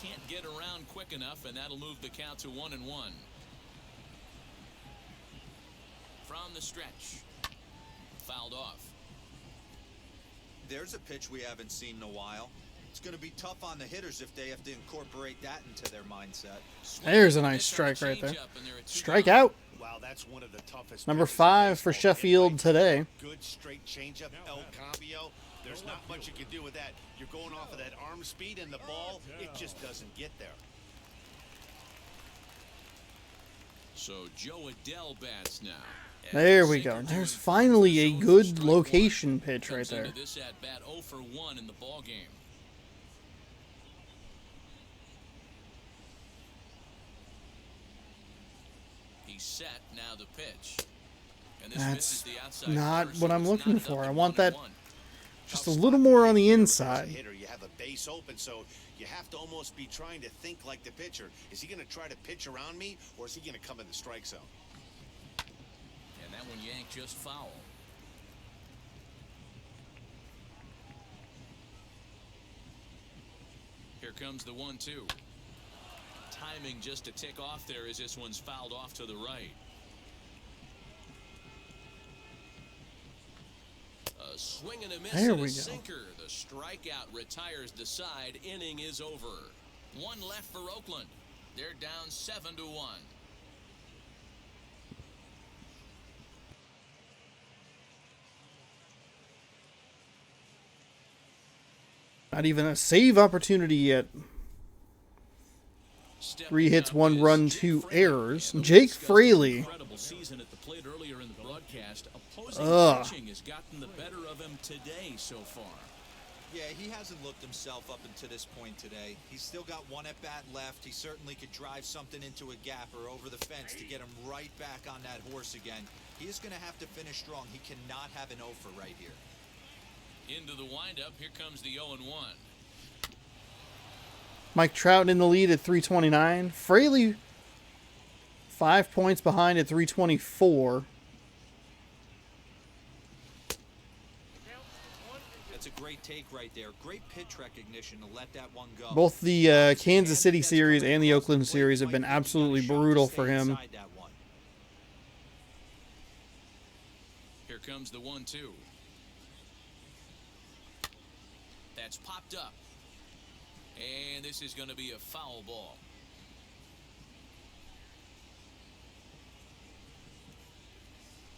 Can't get around quick enough, and that'll move the count to 1-1. From the stretch, fouled off. There's a pitch we haven't seen in a while. It's going to be tough on the hitters if they have to incorporate that into their mindset. There's a nice strike right there. Strike out. Wow, that's one of the toughest. Number 5 for Sheffield today. Good straight changeup, El Cambio. There's not much you can do with that. You're going off of that arm speed, and the ball, it just doesn't get there. So Joe Adele bats now. There we go. There's finally a good location pitch right there. This at bat 0 for 1 in the ball game. He's set now the pitch. And this misses That's the outside not corner, what so I'm it's looking knotted for. up I at want that 1-1. just a little more on the As a inside. hitter, you have a base open, so you have to almost be trying to think like the pitcher. Is he going to try to pitch around me, or is he going to come in the strike zone? And that one yanked just foul. Here comes the 1-2. Timing just to tick off there as this one's fouled off to the right. A swing and a miss There and we a go. sinker. The strikeout retires the side. Inning is over. One left for Oakland. They're down 7-1. Not even a save opportunity yet. 3 hits, 1 run, 2 errors. Jake Fraley. Incredible season at the plate earlier in the broadcast. Opposing pitching has gotten the better of him today so far. Yeah, he hasn't looked himself up until this point today. He's still got one at bat left. He certainly could drive something into a gap or over the fence to get him right back on that horse again. He is going to have to finish strong. He cannot have an 0 for right here. Into the windup, here comes the 0-1. Mike Trout in the lead at 329. Fraley 5 points behind at 324. That's a great take right there. Great pitch recognition to let that one go. Both the Kansas City series and the Oakland series have been absolutely brutal for him. Here comes the 1-2. That's popped up. And this is going to be a foul ball.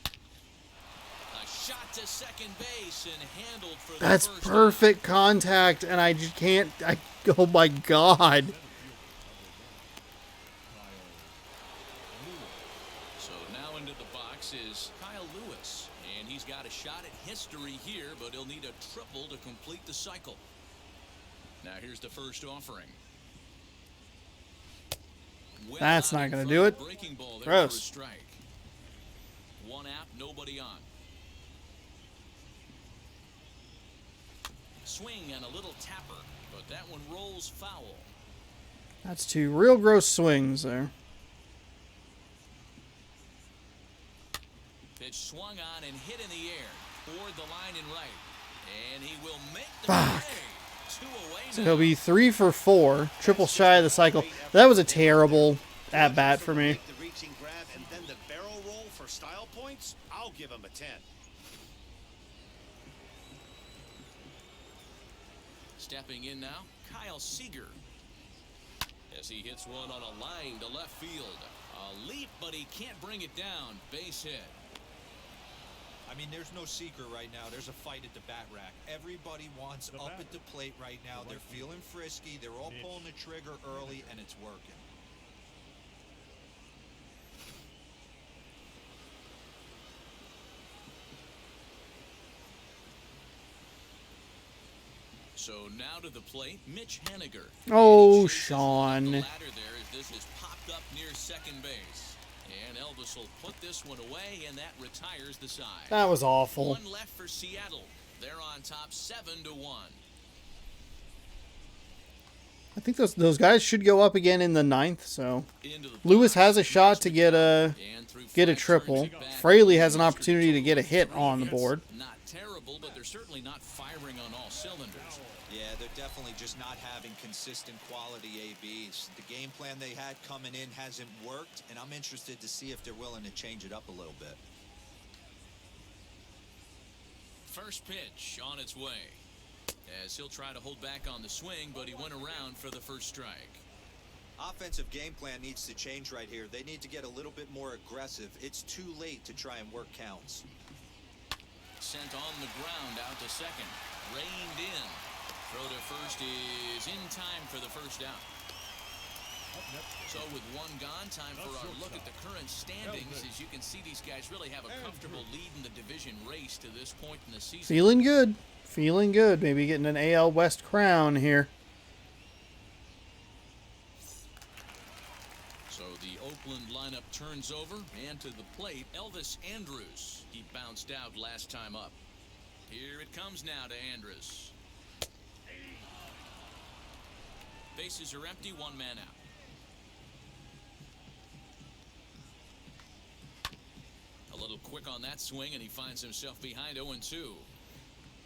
A shot to second base and handled for the That's first perfect contact, and I just can't. Oh my God. So now into the box is Kyle Lewis. And he's got a shot at history here, but he'll need a triple to complete the cycle. Now here's the first offering. Well That's out not in gonna front, do it. breaking ball there Gross. for a strike. One out, nobody on. Swing and a little tapper, but that one rolls foul. That's 2 real gross swings there. Pitch swung on and hit in the air. Toward the line and right. And he will make the Fuck. play. 2 away So now. he'll be 3 for 4. Triple shy of the cycle. That was a terrible at bat for me. The reaching grab and then the barrel roll for style points. I'll give him a 10. Stepping in now, Kyle Seager. As he hits one on a line to left field. A leap, but he can't bring it down. Base hit. I mean, there's no secret right now. There's a fight at the bat rack. Everybody wants up at the plate right now. They're feeling frisky. They're all pulling the trigger early, and it's working. So now to the plate, Mitch Haniger. Oh, And he chases Sean. the ladder there as this is popped up near second base. And Elvis will put this one away, and that retires the side. That was awful. One left for Seattle. They're on top 7-1. I think those guys should go up again in the 9th. So Into the Lewis box. has a shot to get a And through get a 5 triple. turns it back. Fraley has an opportunity to get a hit on the board. Not terrible, but they're certainly not firing on all cylinders. Yeah, they're definitely just not having consistent quality ABs. The game plan they had coming in hasn't worked, and I'm interested to see if they're willing to change it up a little bit. First pitch on its way. As he'll try to hold back on the swing, but he went around for the first strike. Offensive game plan needs to change right here. They need to get a little bit more aggressive. It's too late to try and work counts. Sent on the ground out to second. Reined in. Throw to first is in time for the first out. So with one gone, time for our look at the current standings. As you can see, these guys really have a comfortable lead in the division race to this point in the season. Feeling good. Feeling good. Maybe getting an AL West crown here. So the Oakland lineup turns over, and to the plate, Elvis Andrus. He bounced out last time up. Here it comes now to Andrus. Bases are empty, one man out. A little quick on that swing, and he finds himself behind 0-2.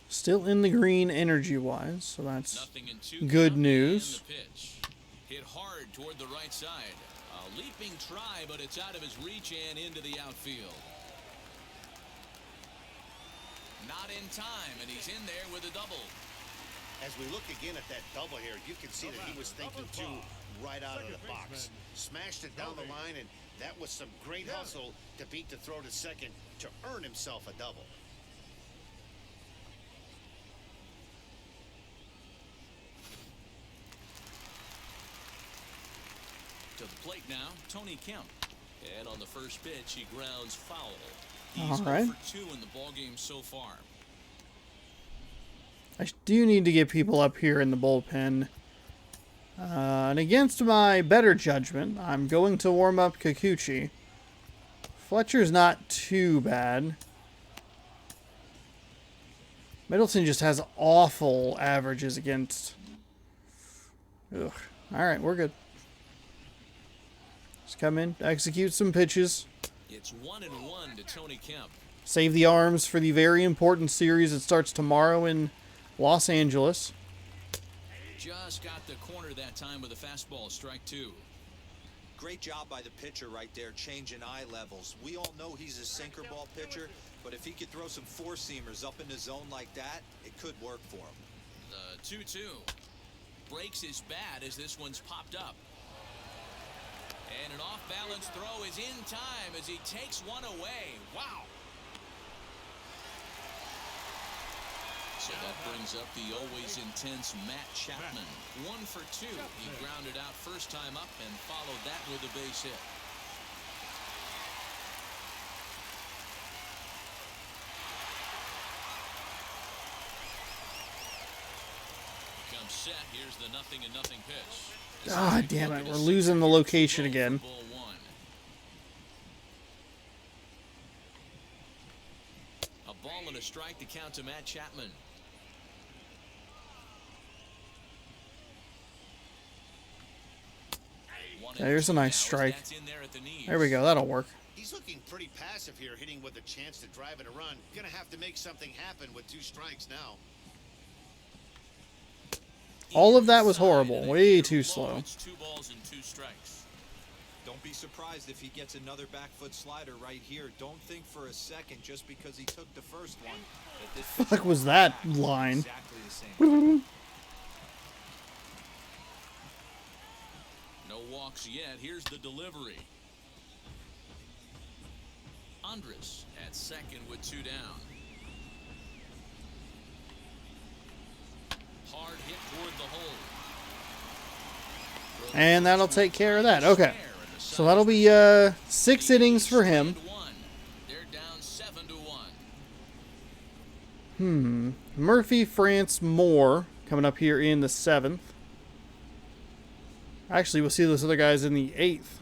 Still in the green energy-wise, so that's Nothing in 2 good count, news. and the pitch. Hit hard toward the right side. A leaping try, but it's out of his reach and into the outfield. Not in time, and he's in there with a double. As we look again at that double here, you can see that he was thinking too right out of the box. Smashed it down the line, and that was some great hustle to beat the throw to second to earn himself a double. To the plate now, Tony Kemp. And on the first pitch, he grounds foul. He's All right. 0 for 2 in the ballgame so far. I do need to get people up here in the bullpen. And against my better judgment, I'm going to warm up Kikuchi. Fletcher's not too bad. Middleton just has awful averages against... Ugh. Alright, we're good. Just come in, execute some pitches. It's 1-1 to Tony Kemp. Save the arms for the very important series that starts tomorrow in Los Angeles. Just got the corner that time with a fastball, strike 2. Great job by the pitcher right there, changing eye levels. We all know he's a sinker ball pitcher, but if he could throw some four-seamers up in the zone like that, it could work for him. The 2-2. Breaks his bat as this one's popped up. And an off-balance throw is in time as he takes one away. Wow. So that brings up the always intense Matt Chapman. 1 for 2. He grounded out first time up and followed that with a base hit. Comes set. Here's the 0-0 pitch. God damn it, we're losing the location again. Ball 1. A ball and a strike to count to Matt Chapman. There's a nice strike. There we go, that'll work. He's looking pretty passive here, hitting with a chance to drive in a run. Gonna have to make something happen with 2 strikes now. All of that was horrible. Way too slow. It's 2 balls and 2 strikes. Don't be surprised if he gets another back foot slider right here. Don't think for a second just because he took the first one that this What the fuck was that line? exactly the same. No walks yet. Here's the delivery. Andres at second with 2 down. Hard hit toward the hole. And that'll take care of that. Okay. So that'll be 6 innings for him. They're down 7-1. Murphy, France, Moore coming up here in the 7th. Actually, we'll see those other guys in the 8th.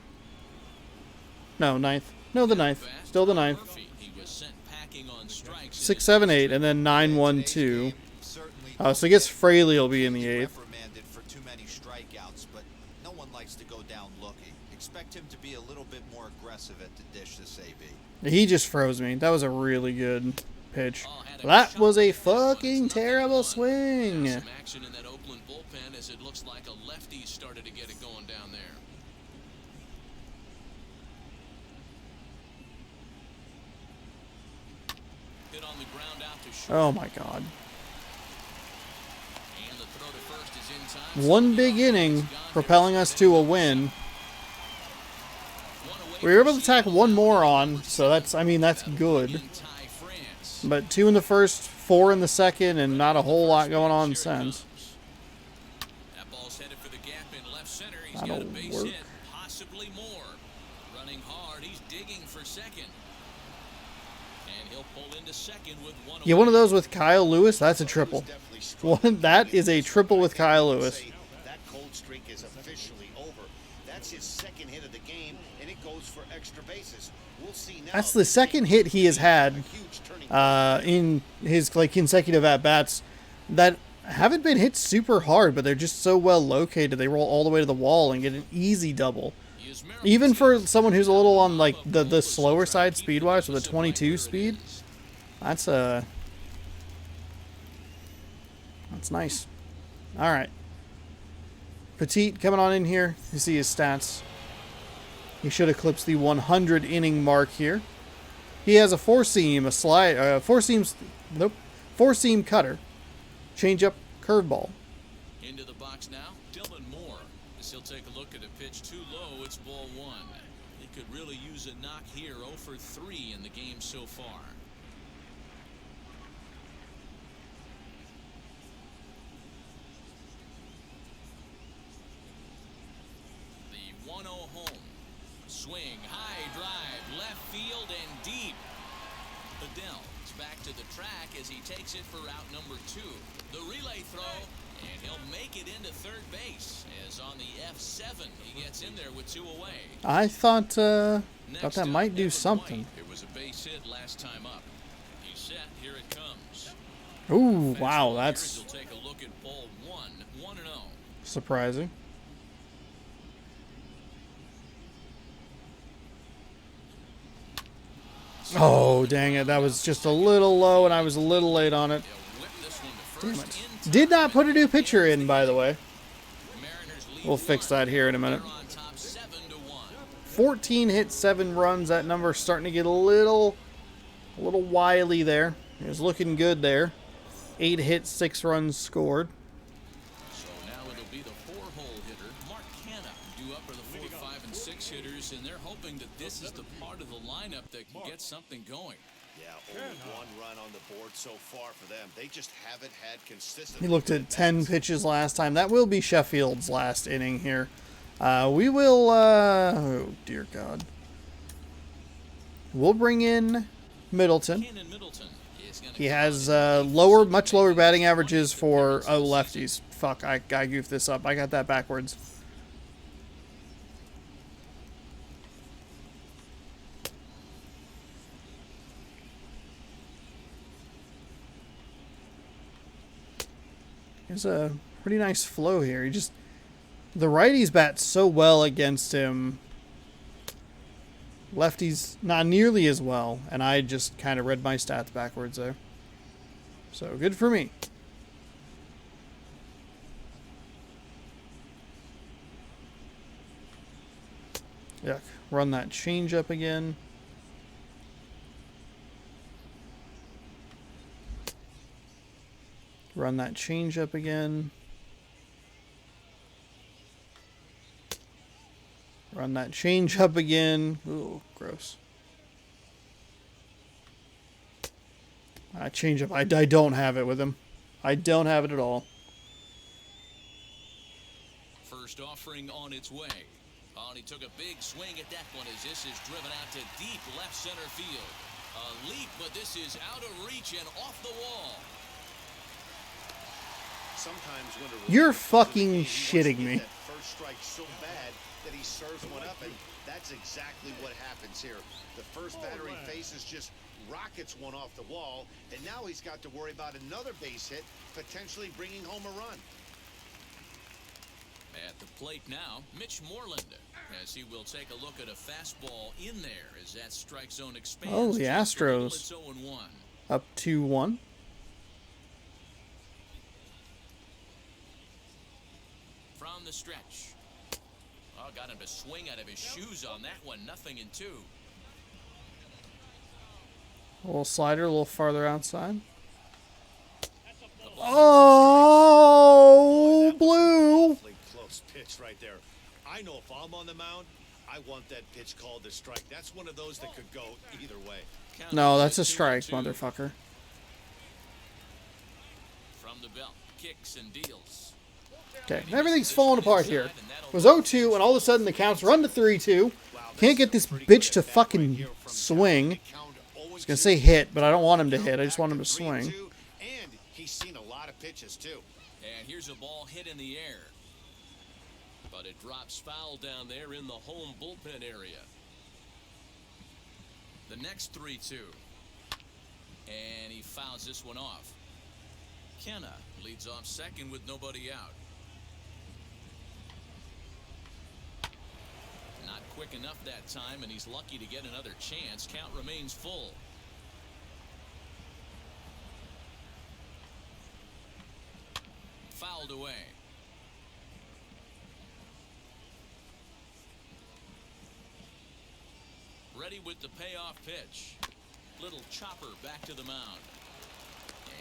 No, 9th. No, the 9th. Still the 9th. He was sent packing on strikes. 6, 7, 8, and then 9, 1, 2. Certainly So I guess Fraley will be in the 8th. reprimanded for too many strikeouts, but no one likes to go down looking. Expect him to be a little bit more aggressive at the dish this AB. He just froze me. That was a really good pitch. That was a fucking terrible swing. Some action in that Oakland bullpen as it looks like a lefty started to get it going down there. Hit on the ground out to short. Oh my god. And the throw to first is in time. One big inning propelling us to a win. We were able to tack one more on, so that's, I mean, that's good. But 2 in the first, 4 in the second, and not a whole lot going on since. That ball's headed for the gap in left center. He's That'll got a base work. hit, possibly more. Running hard, he's digging for second. And he'll pull into second with one. Yeah, one of those with Kyle Lewis, that's a triple. That is a triple with Kyle Lewis. That cold streak is officially over. That's his second hit of the game, and it goes for extra bases. We'll see now. That's the second hit he has had in his consecutive at-bats that haven't been hit super hard, but they're just so well located. They roll all the way to the wall and get an easy double. Even for someone who's a little on like the slower side speed-wise with a 22 speed, that's nice. All right. Petit coming on in here. You see his stats. He should eclipse the 100 inning mark here. He has a 4-seam, a slide, 4-seam cutter, changeup, curveball. Into the box now, Dylan Moore. As he'll take a look at a pitch too low, it's ball 1. He could really use a knock here, 0 for 3 in the game so far. The 1-0 home. Swing, high drive, left field and deep. Adele is back to the track as he takes it for out number 2. The relay throw, and he'll make it into third base. As on the F7, he gets in there with 2 away. I thought that Next might up, do Devin something. White. It was a base hit last time up. He's set. Here it comes. Ooh, wow, Fastball that's here as he'll take a look at ball 1, 1-0. surprising. Oh, dang it. That was just a little low, and I was a little late on it. They'll whip this one to Damn first it. in time. Did not put a new pitcher in, by the way. Mariners lead We'll fix 1. that here in a minute. They're on top 7-1. 14 hits, 7 runs. That number's starting to get a little wily there. It was looking good there. 8 hits, 6 runs scored. So now it'll be the 4-hole hitter, Mark Canna, due up for the 4, 5, and 6 hitters, and they're hoping that this is the part of the lineup that can get something going. Yeah, only 1 run on the board so far for them. They just haven't had consistent. He looked at 10 pitches last time. That will be Sheffield's last inning here. We will, oh dear God. We'll bring in Middleton. Ken Middleton is gonna He come has out much lower batting averages for lefties. Fuck, I goofed this up. I got that backwards. There's a pretty nice flow here. The righties bat so well against him. Lefties not nearly as well, and I just kind of read my stats backwards there. So good for me. Yuck. Run that change up again. Run that change up again. Run that change up again. Ooh, gross. Change up. I don't have it with him. I don't have it at all. First offering on its way. Oh, and he took a big swing at that one as this is driven out to deep left center field. A leap, but this is out of reach and off the wall. Sometimes when You're fucking shitting me. that first strike so bad that he serves one up, and that's exactly what happens here. The first batter he faces just rockets one off the wall, and now he's got to worry about another base hit, potentially bringing home a run. At the plate now, Mitch Moreland, as he will take a look at a fastball in there as that strike zone expands. Oh, the Just a little, Astros. it's 0-1. Up 2-1. From the stretch. Oh, got him to swing out of his shoes on that one. 0-2. A little slider, a little farther outside. Oh, blue. Awfully close pitch right there. I know if I'm on the mound, I want that pitch called a strike. That's one of those that could go either way. No, that's a strike, motherfucker. From the belt, kicks and deals. Okay, everything's falling apart here. It was 0-2, and all of a sudden the counts run to 3-2. Can't get this bitch to fucking swing. I was gonna say hit, but I don't want him to hit. I just want him to swing. And he's seen a lot of pitches too. And here's a ball hit in the air. But it drops foul down there in the home bullpen area. The next 3-2. And he fouls this one off. Kenna leads off second with nobody out. Not quick enough that time, and he's lucky to get another chance. Count remains full. Fouled away. Ready with the payoff pitch. Little chopper back to the mound.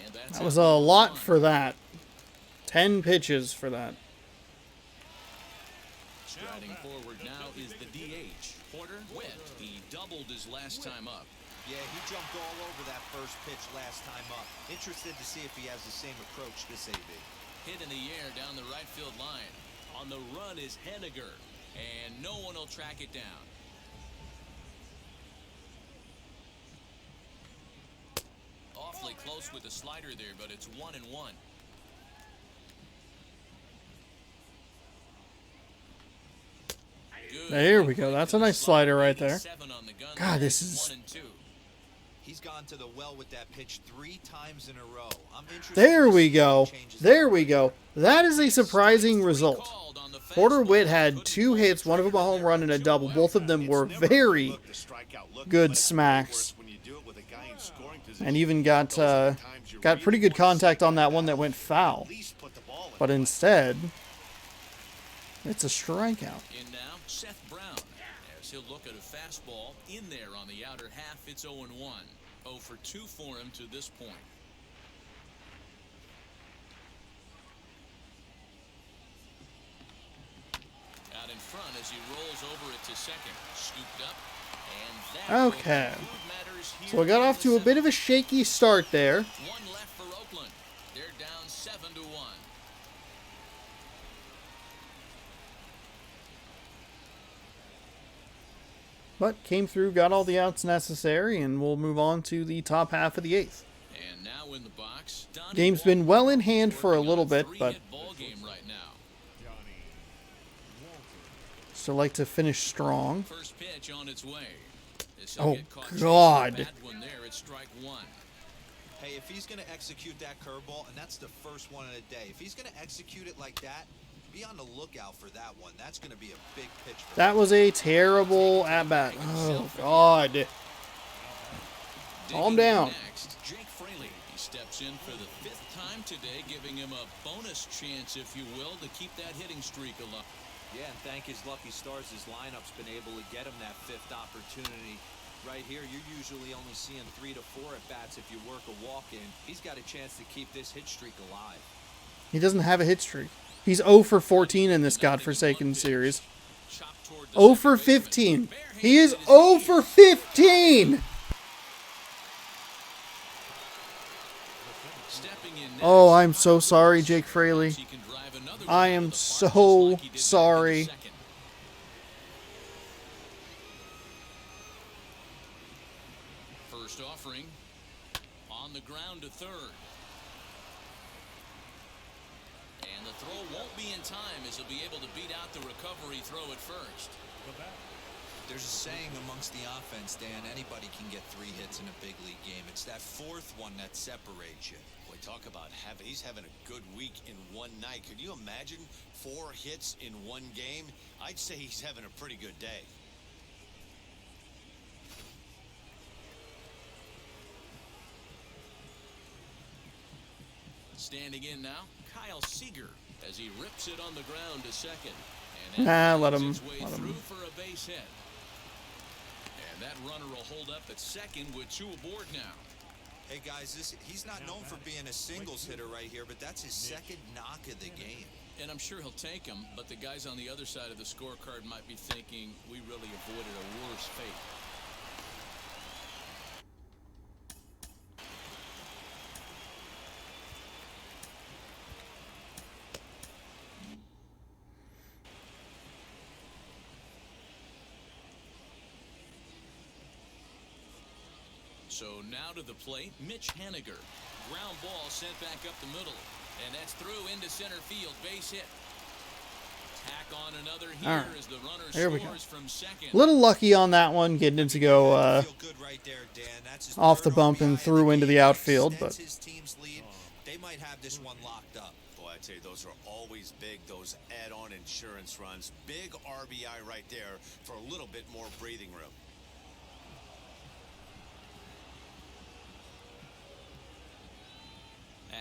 And that's That was a lot for that. 10 pitches for that. Striding forward now is the DH. Porter Witt. He doubled his last time up. Yeah, he jumped all over that first pitch last time up. Interested to see if he has the same approach this AB. Hit in the air down the right field line. On the run is Henniger. And no one will track it down. Awfully close with the slider there, but it's 1-1. There we go. That's a nice slider right there. God, this is... He's gone to the well with that pitch 3 times in a row. I'm interested There to we see how go. he changes There that. we go. That is a surprising result. Porter Witt had 2 hits, one of them a home run and a double. Both of them were very good smacks. And even got pretty good contact on that one that went foul. But instead, it's a strikeout. In now, Seth Brown. As he'll look at a fastball in there on the outer half, it's 0-1. 0 for 2 for him to this point. Out in front as he rolls over it to second. Scooped up. And that Okay. will conclude matters here So we got in off the to a bit of a shaky start there. 1 left for Oakland. They're down 7-1. But came through, got all the outs necessary, and we'll move on to the top half of the 8th. And now in the box, Donnie Game's been well in hand for a little bit, but ball game right now. still like to finish strong. First pitch on its way. This Oh, get caught God. chasing a bad one there. It's strike 1. Hey, if he's going to execute that curveball, and that's the first one of the day, if he's going to execute it like that, be on the lookout for that one. That's going to be a big pitch for That was a terrible at-bat. Oh, God. Calm Digging down. Next, Jake Fraley. He steps in for the 5th time today, giving him a bonus chance, if you will, to keep that hitting streak alive. Yeah, and thank his lucky stars, his lineup's been able to get him that 5th opportunity. Right here, you're usually only seeing 3 to 4 at-bats if you work a walk-in. He's got a chance to keep this hit streak alive. He doesn't have a hit streak. He's 0 for 14 in this godforsaken series. 0 for 15. He is 0 for 15! Oh, I'm so sorry, Jake Fraley. He can drive another I one out am of the park so just like he did back in the sorry. second. First offering on the ground to third. And the throw won't be in time as he'll be able to beat out the recovery throw at first. The bat. There's a saying amongst the offense, Dan, anybody can get 3 hits in a big league game. It's that 4th one that separates you. Boy, talk about he's having a good week in one night. Could you imagine 4 hits in one game? I'd say he's having a pretty good day. Standing in now, Kyle Seager as he rips it on the ground to second. And Let him. its way through for a base hit. And that runner will hold up at second with 2 aboard now. Hey, guys, he's not known for being a singles hitter right here, but that's his 2nd knock of the game. And I'm sure he'll take him, but the guys on the other side of the scorecard might be thinking we really avoided a worse fate. So now to the plate, Mitch Haniger. Ground ball sent back up the middle. And that's through into center field. Base hit. Tack on another here All right. as the runner There we go. scores from second. A little lucky on that one, getting it to go Feel good right there, Dan. That's his off the 3rd bump RBI and in through into the game. outfield, Extends but his team's lead. They might have this one locked up. Boy, I tell you, those are always big, those add-on insurance runs. Big RBI right there for a little bit more breathing room.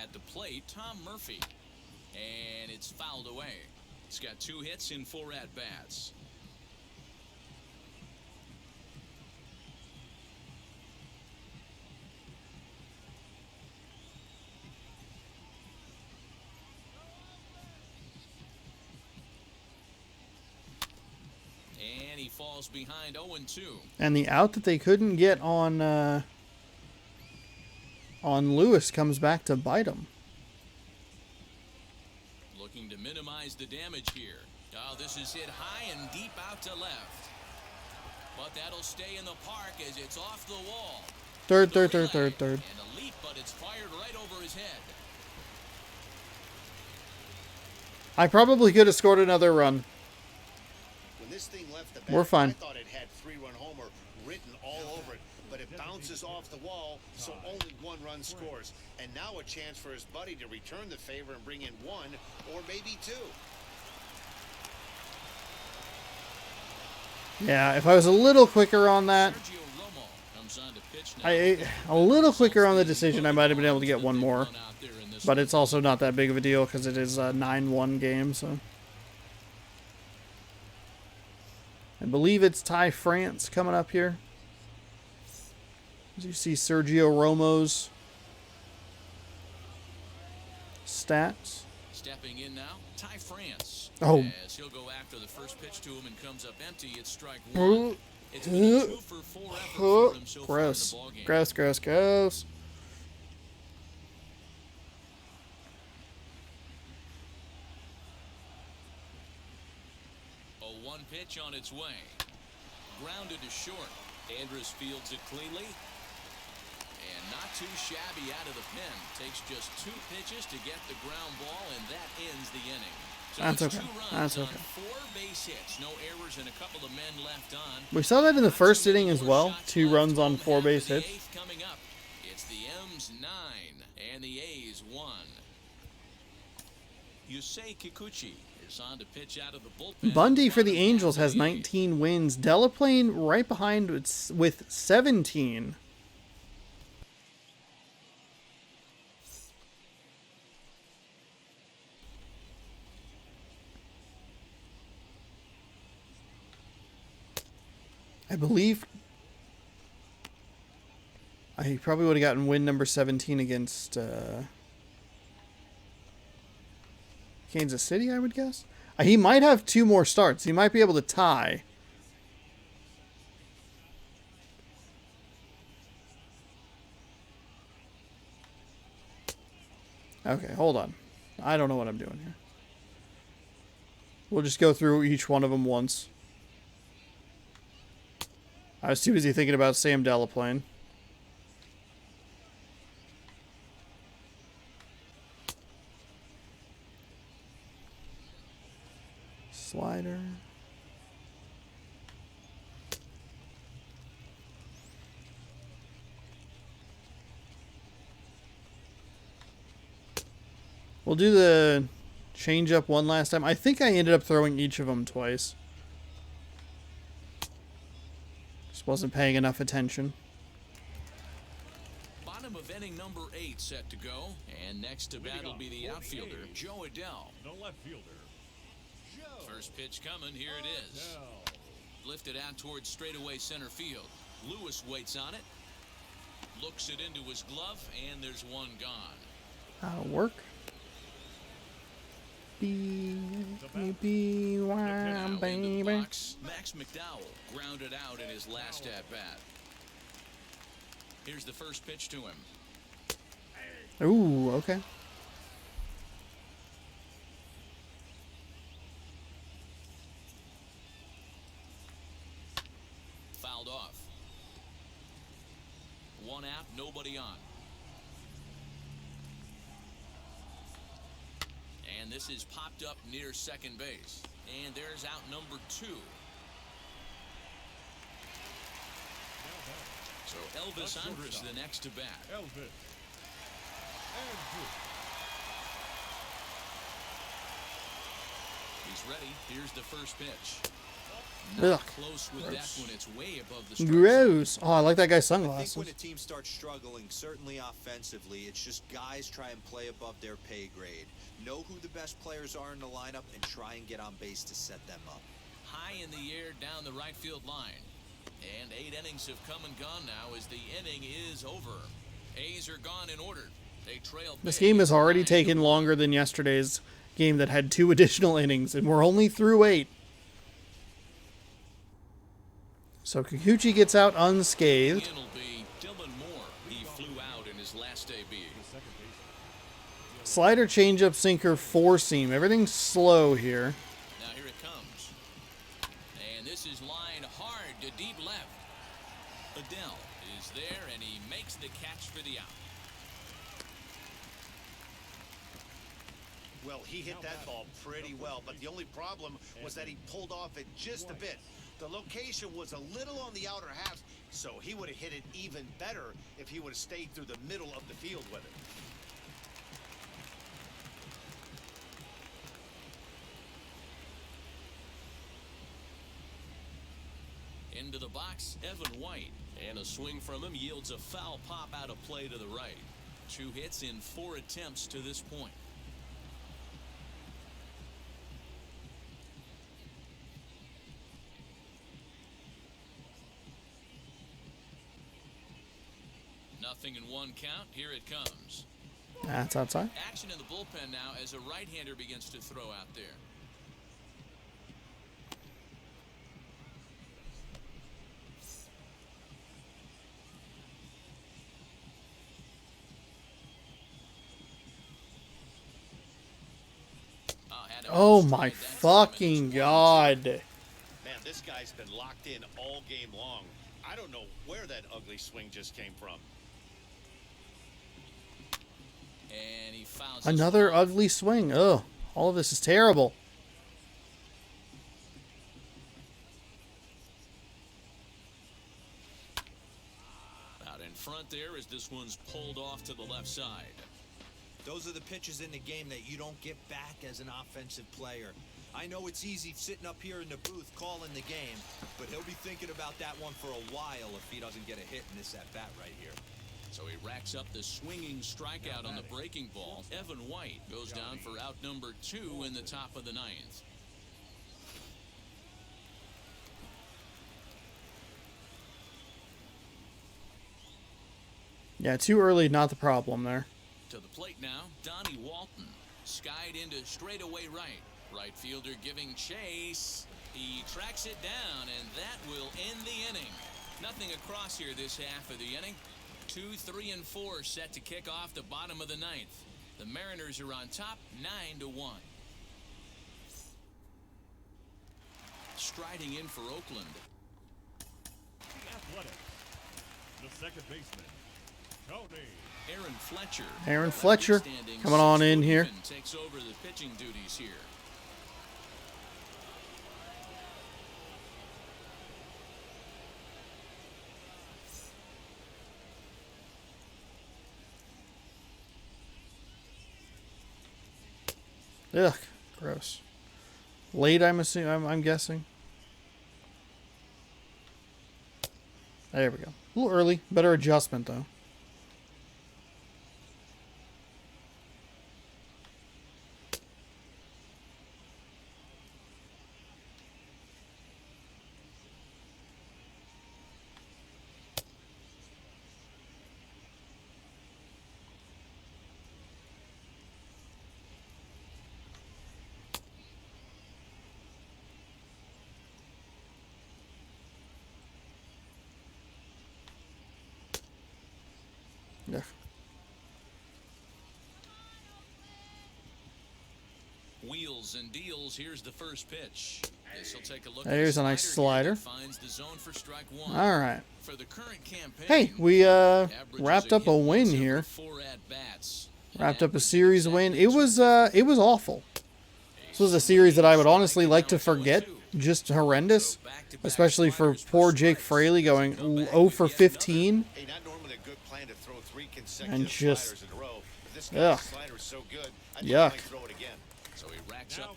At the plate, Tom Murphy. And it's fouled away. He's got 2 hits in 4 at-bats. And he falls behind 0-2. and the out that they couldn't get on Lewis comes back to bite him. Looking to minimize the damage here. Oh, this is hit high and deep out to left. But that'll stay in the park as it's off the wall. Third. And a leap, but it's fired right over his head. I probably could have scored another run. When this thing left the bat, We're fine. I thought it had 3-run homer written all over it, but it bounces off the wall, so only 1 run scores. And now a chance for his buddy to return the favor and bring in 1 or maybe 2. Yeah, if I was a little quicker on that, Sergio Romo comes on to pitch now. a little quicker on the decision, I might have been able to get 1 more. But it's also not that big of a deal because it is a 9-1 game, so. I believe it's Ty France coming up here. As you see Sergio Romo's stats. Stepping in now, Ty France. Oh. As he'll go after the first pitch to him and comes up empty, it's strike 1. Oh, It's been a 2-for-4 effort for him so far in the gross. ballgame. Gross. A 1 pitch on its way. Grounded to short. Andrus fields it cleanly. And not too shabby out of the pen. Takes just 2 pitches to get the ground ball, and that ends the inning. So That's it's okay. 2 runs That's on okay. 4 base hits. No errors and a couple of men left on. We saw that in the Not first too many inning as more well. shots 2 left. runs on Home 4 half of base the hits. 8th coming up. It's the M's 9 and the A's 1. Yusei Kikuchi is on to pitch out of the bullpen. Bundy for the Bottom half Angels of has the 8th. 19 wins. Delaplane right behind with 17. I believe he probably would have gotten win number 17 against Kansas City, I would guess. He might have 2 more starts. He might be able to tie. Okay, hold on. I don't know what I'm doing here. We'll just go through each one of them once. I was too busy thinking about Sam Delaplane. Slider. We'll do the change up one last time. I think I ended up throwing each of them twice. Just wasn't paying enough attention. Bottom of inning number 8 set to go. And next to bat will be the outfielder, Joe Adell. The left fielder, Joe. First pitch coming. Here it is. Adell. Lifted out towards straightaway center field. Lewis waits on it. Looks it into his glove, and there's one gone. That'll work. Baby, Now why, in the baby. box, Max McDowell grounded out in his last at-bat. Here's the first pitch to him. Ooh, okay. Fouled off. One out, nobody on. And this is popped up near second base. And there's out number 2. So Elvis Andrus the next to bat. Elvis. Andrews. He's ready. Here's the first pitch. Ugh. Not close with that one. It's way above the strike zone. Gross. Oh, I like that guy's I think sunglasses. when a team starts struggling, certainly offensively, it's just guys try and play above their pay grade. Know who the best players are in the lineup and try and get on base to set them up. High in the air down the right field line. And 8 innings have come and gone now as the inning is over. A's are gone in order. They trail This big. game has already taken longer than yesterday's game that had 2 additional innings, and we're only through 8. So Kikuchi gets out unscathed. It'll be Dylan Moore. He flew out in his last debut. Slider, changeup, sinker, 4-seam. Everything's slow here. Now here it comes. And this is lined hard to deep left. Adell is there, and he makes the catch for the out. Well, he hit that ball pretty well, but the only problem was that he pulled off it just a bit. The location was a little on the outer half, so he would have hit it even better if he would have stayed through the middle of the field with it. Into the box, Evan White. And a swing from him yields a foul pop out of play to the right. 2 hits in 4 attempts to this point. Nothing in 1 count. Here it comes. That's outside. Action in the bullpen now as a right-hander begins to throw out there. Oh my fucking god. Man, this guy's been locked in all game long. I don't know where that ugly swing just came from. And he fouls Another this one. ugly swing. Ugh. All of this is terrible. Out in front there as this one's pulled off to the left side. Those are the pitches in the game that you don't get back as an offensive player. I know it's easy sitting up here in the booth calling the game, but he'll be thinking about that one for a while if he doesn't get a hit in this at-bat right here. So he racks up the swinging strikeout on the breaking ball. Evan White goes down for out number 2 in the top of the 9th. Yeah, too early, not the problem there. To the plate now, Donnie Walton. Skied into straightaway right. Right fielder giving chase. He tracks it down, and that will end the inning. Nothing across here this half of the inning. 2, 3, and 4 set to kick off the bottom of the 9th. The Mariners are on top 9-1. Striding in for Oakland. The Athletics. The second baseman, Tony. Aaron Fletcher Outstanding coming on in 6-foot here. even takes over the pitching duties here. Ugh, gross. Late, I'm assuming. I'm guessing. There we go. A little early. Better adjustment though. Yeah. Wheels and deals. Here's the first pitch. This will take a look. There's at a the nice slider. slider. Finds the zone for strike one. All right. For the current campaign, Hey, we averages wrapped up a hit win once every here. 4 at-bats. Wrapped up a series win. It was awful. This was a series that I would honestly like to forget. Just horrendous, especially for poor Jake Fraley going 0 for 15. Hey, not normally a good plan to throw 3 And consecutive just- sliders in a row. But this ugh. guy's slider is so good. I think he Yuck. might throw it again. So he racks up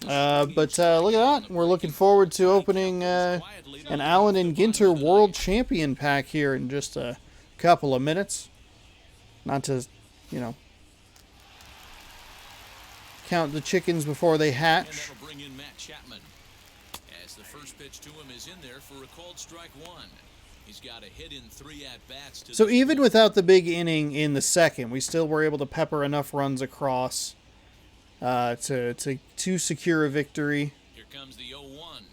But look at that. We're looking forward to opening an Allen and Ginter World Champion pack here in just a couple of minutes. Not to, count the chickens before they and hatch. that'll bring in Matt Chapman. As the first pitch to him is in there for a called strike one. He's got a hit in 3 at-bats. To So this even point. without the big inning in the second, we still were able to pepper enough runs across to secure a victory. Here comes the 0-1.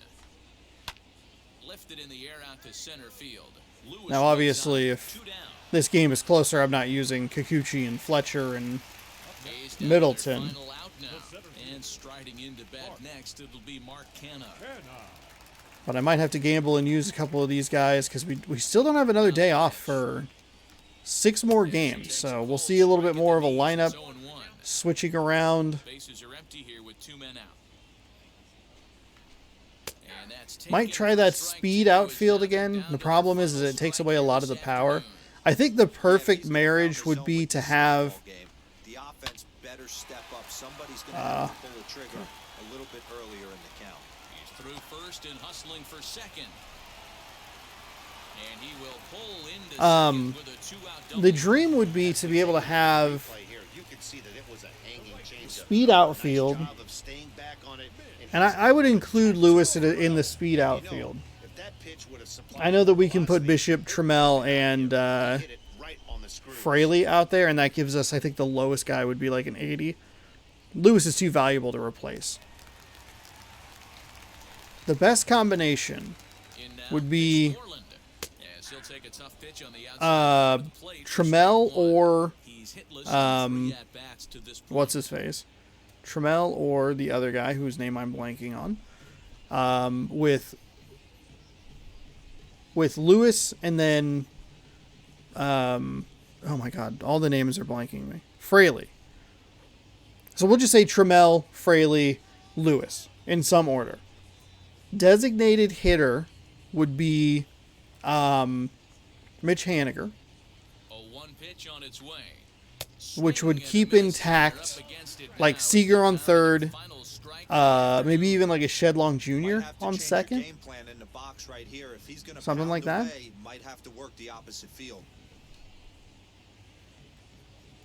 Lifted in the air out to center field. Lewis Now, obviously, waits on, if 2 down. this game is closer, I'm not using Kikuchi and Fletcher and Hayes down Middleton. their final out now. And striding into bat next, it'll be Mark Canha. But I might have to gamble and use a couple of these guys because we still don't have another day off for 6 more games. So we'll see a little bit more of a lineup 0-1. switching around. Bases are empty here with 2 men out. And that's Might taken try for that strike speed 2 as outfield now again. down The to problem is final it takes strike away a here lot of the this power. afternoon. I think the perfect If he's gonna marriage pound the would zone be with to this have ball game, the offense better step up. Somebody's going to have to pull the trigger a little bit earlier in the count. He's through first and hustling for second. And he will pull into second with a 2-out double. the dream would be to be able to have Play here. You could see that it was a hanging changeup. speed outfield. Nice job of staying back on it, And I would include Lewis in the speed outfield. if that pitch would have supplied I know that we can put velocity, Bishop, Trammell, and hit it right on the screws. Fraley out there, and that gives us, I think the lowest guy would be like an 80. Lewis is too valuable to replace. The best combination In now would be is Orland, as he'll take a tough pitch on the outside of the plate for Trammell strike one. or He's hitless in 3 at-bats to this point. what's his face? Trammell or the other guy whose name I'm blanking on. With Lewis and then oh my god, all the names are blanking me. Fraley. So we'll just say Trammell, Fraley, Lewis in some order. Designated hitter would be Mitch Haniger, A 1 pitch on its way. which would Swing and a keep miss. intact Up against it like now. Seager on Down to the third, final strike. maybe even like a Shedlong Might Jr. have to on change your second. game plan in the box right here. If he's going to Something like that? might have to work the opposite field.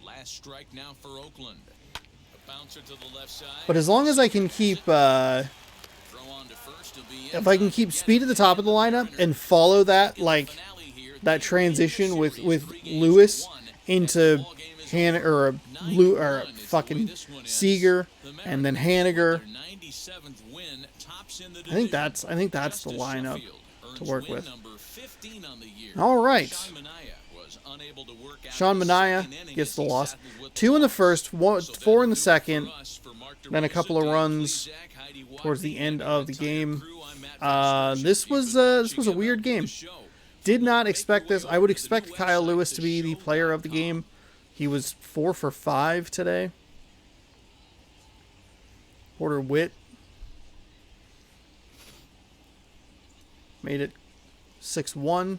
Last strike now for Oakland. A bouncer to the left side. But as long as I can keep, Throw on to first, he'll be in if I can time keep to speed get at the it. top of the lineup and follow that, like Finale here. that transition with Series, 3 games Lewis to 1, as into the ball game is Han over. or 9-1 is the way fucking this one ends. Seager The and then Mariners, with Haniger. their 97th win, tops in the I think division. that's the Justice lineup Sheffield to earns work win with. number 15 on the year. All right. Shai Manaea was was unable to work out Sean the Manaea second inning gets as the he loss. battled with 2 in the first, So 4 that'll in the do it second, for us. For Mark then a DeRosa, couple of Dan runs Plesac, Heidi towards the Watney, end and of the entire game. crew, I'm Matt Vasgersian. This You've was been this was a watching weird MLB game. The Show. Did not Make expect your this. way I would over to the expect new Kyle website, Lewis to be the player of the game. He was 4 for 5 today. Porter Witt made it 6-1.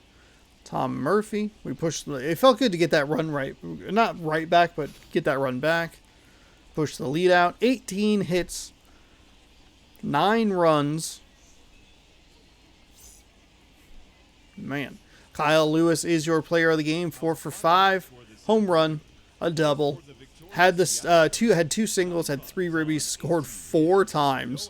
Tom Murphy, we pushed. It felt good to get that run right, not right back, but get that run back. Push the lead out. 18 hits, 9 runs. Man, Kyle Lewis is your player of the game. 4 for 5, home run, a double. Had this had 2 singles, had 3 ribbies, scored 4 times,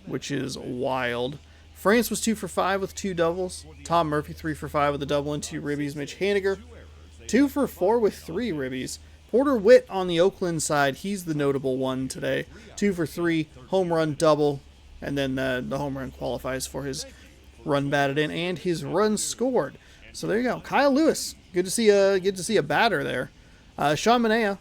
which is wild. France was 2 for 5 with 2 doubles. Tom Murphy 3 for 5 with a double and 2 ribbies. Mitch Haniger 2 for 4 with 3 ribbies. Porter Witt on the Oakland side, he's the notable one today. 2 for 3, home run, double, and then the home run qualifies for his run batted in and his run scored. So there you go. Kyle Lewis, good to see a batter there. Sean Manaea,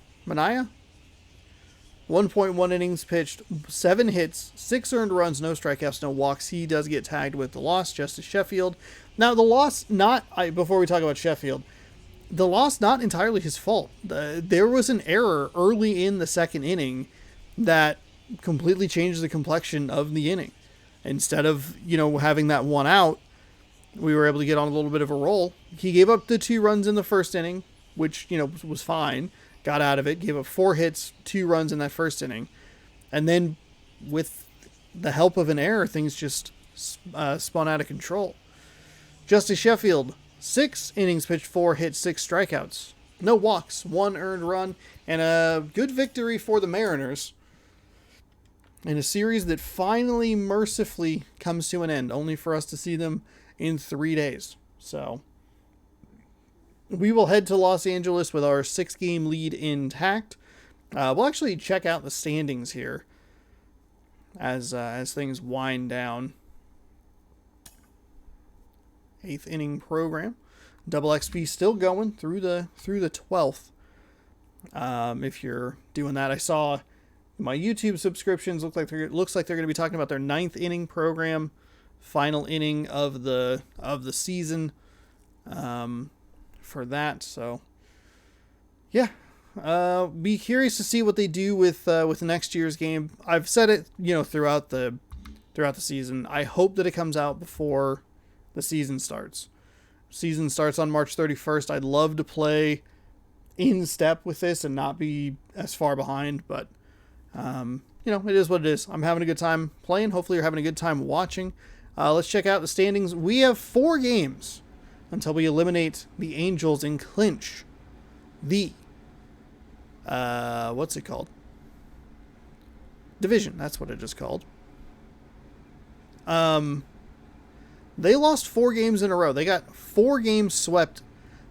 1.1 innings pitched, 7 hits, 6 earned runs, no strikeouts, no walks. He does get tagged with the loss, Justice Sheffield. Now, the loss, before we talk about Sheffield, the loss not entirely his fault. There was an error early in the second inning that completely changed the complexion of the inning. Instead of, having that one out, we were able to get on a little bit of a roll. He gave up the 2 runs in the first inning, which, was fine. Got out of it, gave up 4 hits, 2 runs in that first inning. And then with the help of an error, things just spun out of control. Justice Sheffield, 6 innings pitched, 4 hits, 6 strikeouts. No walks, 1 earned run, and a good victory for the Mariners in a series that finally, mercifully comes to an end, only for us to see them in 3 days. So we will head to Los Angeles with our 6-game lead intact. We'll actually check out the standings here as things wind down. 8th inning program, double XP still going through the 12th. If you're doing that, I saw my YouTube subscriptions looks like they're going to be talking about their 9th inning program, final inning of the season. For that, so yeah, be curious to see what they do with next year's game. I've said it, throughout the season. I hope that it comes out before the season starts. Season starts on March 31st. I'd love to play in step with this and not be as far behind, but it is what it is. I'm having a good time playing. Hopefully, you're having a good time watching. Let's check out the standings. We have 4 games until we eliminate the Angels and clinch the, what's it called? Division. That's what it is called. They lost 4 games in a row. They got 4 games swept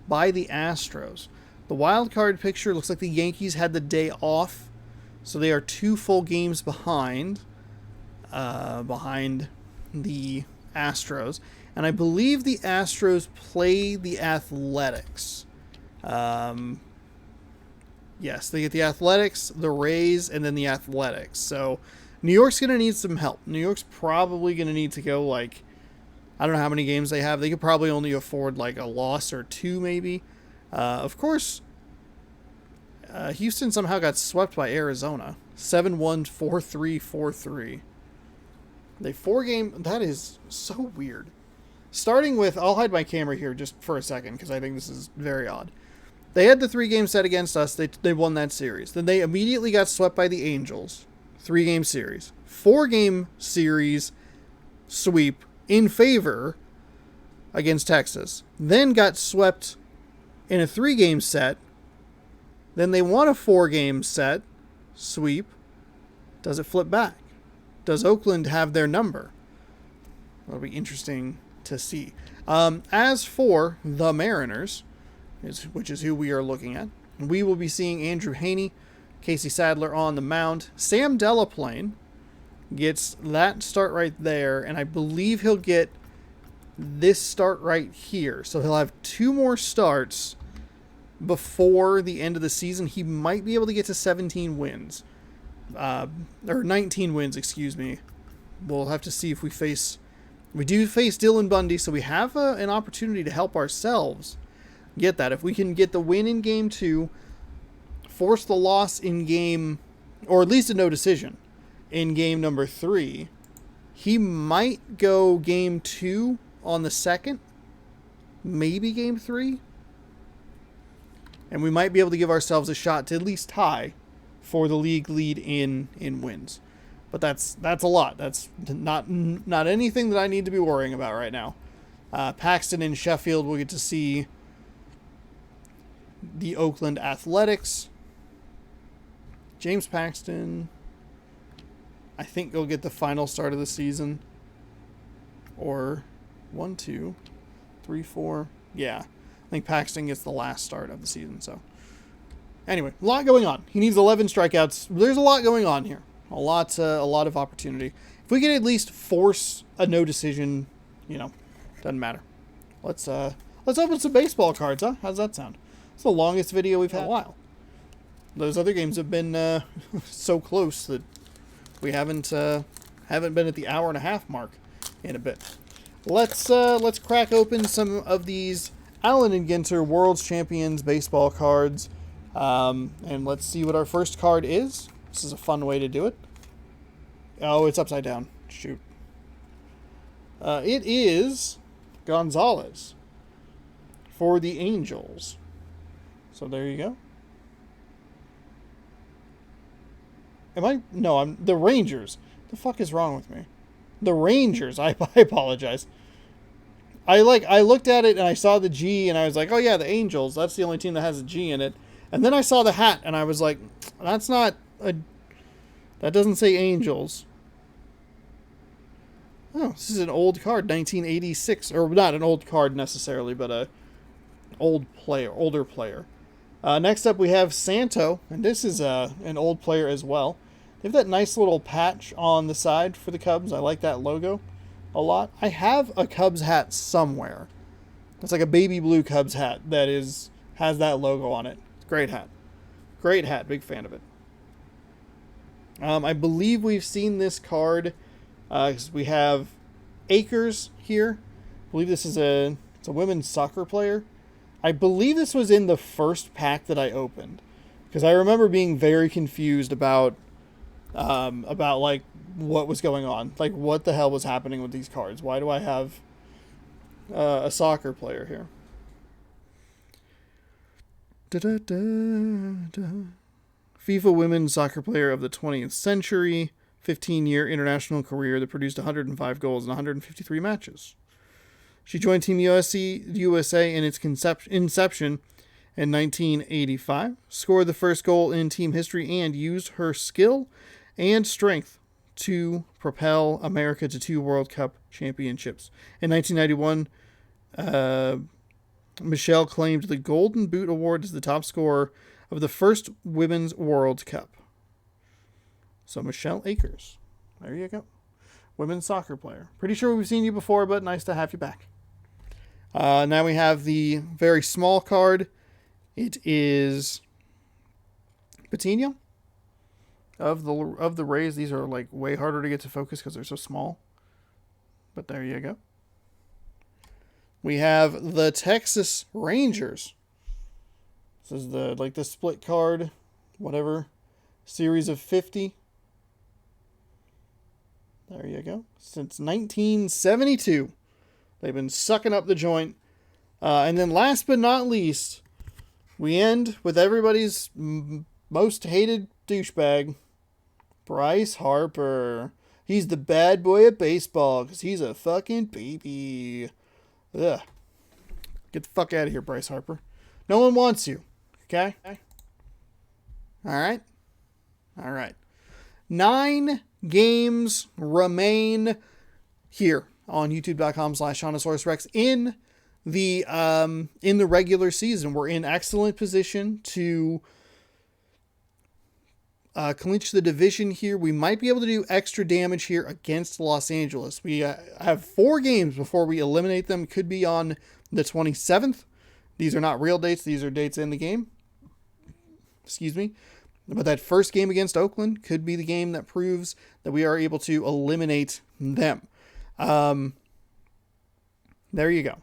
by the Astros. The wild card picture looks like the Yankees had the day off, so they are 2 full games behind the Astros. And I believe the Astros play the Athletics. Yes, they get the Athletics, the Rays, and then the Athletics. So New York's going to need some help. New York's probably going to need to go, I don't know how many games they have. They could probably only afford, a loss or 2, maybe. Of course, Houston somehow got swept by Arizona. 7-1, 4-3, 4-3. They 4-game... That is so weird. Starting with, I'll hide my camera here just for a second because I think this is very odd. They had the 3-game set against us. They won that series. Then they immediately got swept by the Angels. 3-game series. 4-game series sweep in favor against Texas. Then got swept in a 3-game set. Then they won a 4-game set sweep. Does it flip back? Does Oakland have their number? That'll be interesting to see. As for the Mariners, which is who we are looking at, we will be seeing Andrew Haney, Casey Sadler on the mound. Sam Delaplane gets that start right there, and I believe he'll get this start right here. So he'll have 2 more starts before the end of the season. He might be able to get to 17 wins. Or 19 wins, excuse me. We'll have to see if we do face Dylan Bundy, so we have an opportunity to help ourselves get that. If we can get the win in game 2, force the loss in game, or at least a no decision in game number 3, he might go game 2 on the 2nd, maybe game 3, and we might be able to give ourselves a shot to at least tie for the league lead in wins. But that's a lot. That's not anything that I need to be worrying about right now. Paxton in Sheffield, we'll get to see the Oakland Athletics. James Paxton, I think he'll get the final start of the season. Or 1, 2, 3, 4. Yeah, I think Paxton gets the last start of the season. So anyway, a lot going on. He needs 11 strikeouts. There's a lot going on here. A lot of opportunity. If we can at least force a no decision, doesn't matter. Let's open some baseball cards, huh? How's that sound? It's the longest video we've had in a while. Those other games have been so close that we haven't been at the hour and a half mark in a bit. Let's crack open some of these Allen and Ginter World's Champions baseball cards, and let's see what our first card is. This is a fun way to do it. Oh, it's upside down. Shoot. It is Gonzalez for the Angels. So there you go. No, I'm the Rangers. The fuck is wrong with me? The Rangers. I apologize. I looked at it and I saw the G and I was like, oh yeah, the Angels. That's the only team that has a G in it. And then I saw the hat and I was like, that doesn't say Angels. Oh, this is an old card, 1986, or not an old card necessarily, but a older player. Next up we have Santo, and this is an old player as well. They have that nice little patch on the side for the Cubs. I like that logo a lot. I have a Cubs hat somewhere. It's like a baby blue Cubs hat that has that logo on it. Great hat. Great hat. Big fan of it. I believe we've seen this card because we have Akers here. I believe this is a women's soccer player. I believe this was in the first pack that I opened because I remember being very confused about like what was going on. Like what the hell was happening with these cards? Why do I have a soccer player here? FIFA Women's Soccer Player of the 20th Century, 15-year international career that produced 105 goals in 153 matches. She joined Team USA in its inception in 1985, scored the first goal in team history, and used her skill and strength to propel America to 2 World Cup championships. In 1991, Michelle claimed the Golden Boot Award as the top scorer of the first Women's World Cup. So Michelle Akers. There you go. Women's soccer player. Pretty sure we've seen you before, but nice to have you back. Now we have the very small card. It is Patino of the Rays. These are like way harder to get to focus because they're so small. But there you go. We have the Texas Rangers. This is the split card, whatever, series of 50. There you go. Since 1972, they've been sucking up the joint. And then last but not least, we end with everybody's most hated douchebag, Bryce Harper. He's the bad boy of baseball because he's a fucking baby. Ugh. Get the fuck out of here, Bryce Harper. No one wants you. Okay? All right. 9 games remain here on youtube.com/ShaunosaurusRex in the regular season. We're in excellent position to clinch the division here. We might be able to do extra damage here against Los Angeles. We have 4 games before we eliminate them. Could be on the 27th. These are not real dates. These are dates in the game. Excuse me. But that first game against Oakland could be the game that proves that we are able to eliminate them. There you go.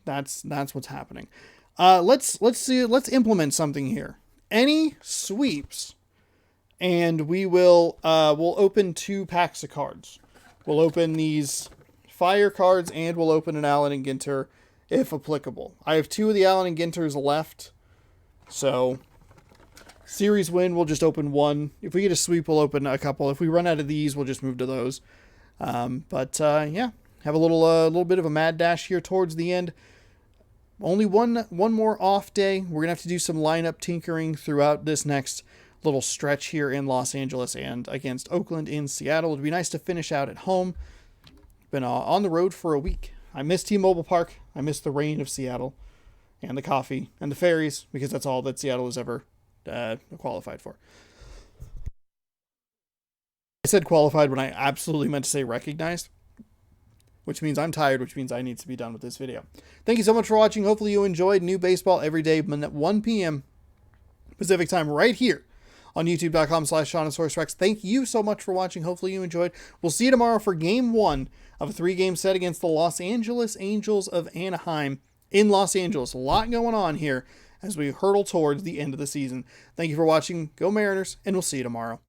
That's what's happening. Let's implement something here. Any sweeps, and we'll open 2 packs of cards. We'll open these fire cards, and we'll open an Allen and Ginter if applicable. I have 2 of the Allen and Ginters left, so series win, we'll just open 1. If we get a sweep, we'll open a couple. If we run out of these, we'll just move to those. Yeah, have a little bit of a mad dash here towards the end. Only one more off day. We're gonna have to do some lineup tinkering throughout this next little stretch here in Los Angeles and against Oakland in Seattle. It'd be nice to finish out at home. Been on the road for a week. I miss T-Mobile Park. I miss the rain of Seattle and the coffee and the ferries, because that's all that Seattle has ever qualified for. I said qualified when I absolutely meant to say recognized, which means I'm tired, which means I need to be done with this video. Thank you so much for watching. Hopefully you enjoyed new baseball every day at 1 p.m. Pacific time right here on youtube.com/SeanOsaurusRex. Thank you so much for watching. Hopefully you enjoyed. We'll see you tomorrow for game 1 of a 3-game set against the Los Angeles Angels of Anaheim in Los Angeles. A lot going on here as we hurtle towards the end of the season. Thank you for watching. Go Mariners, and we'll see you tomorrow.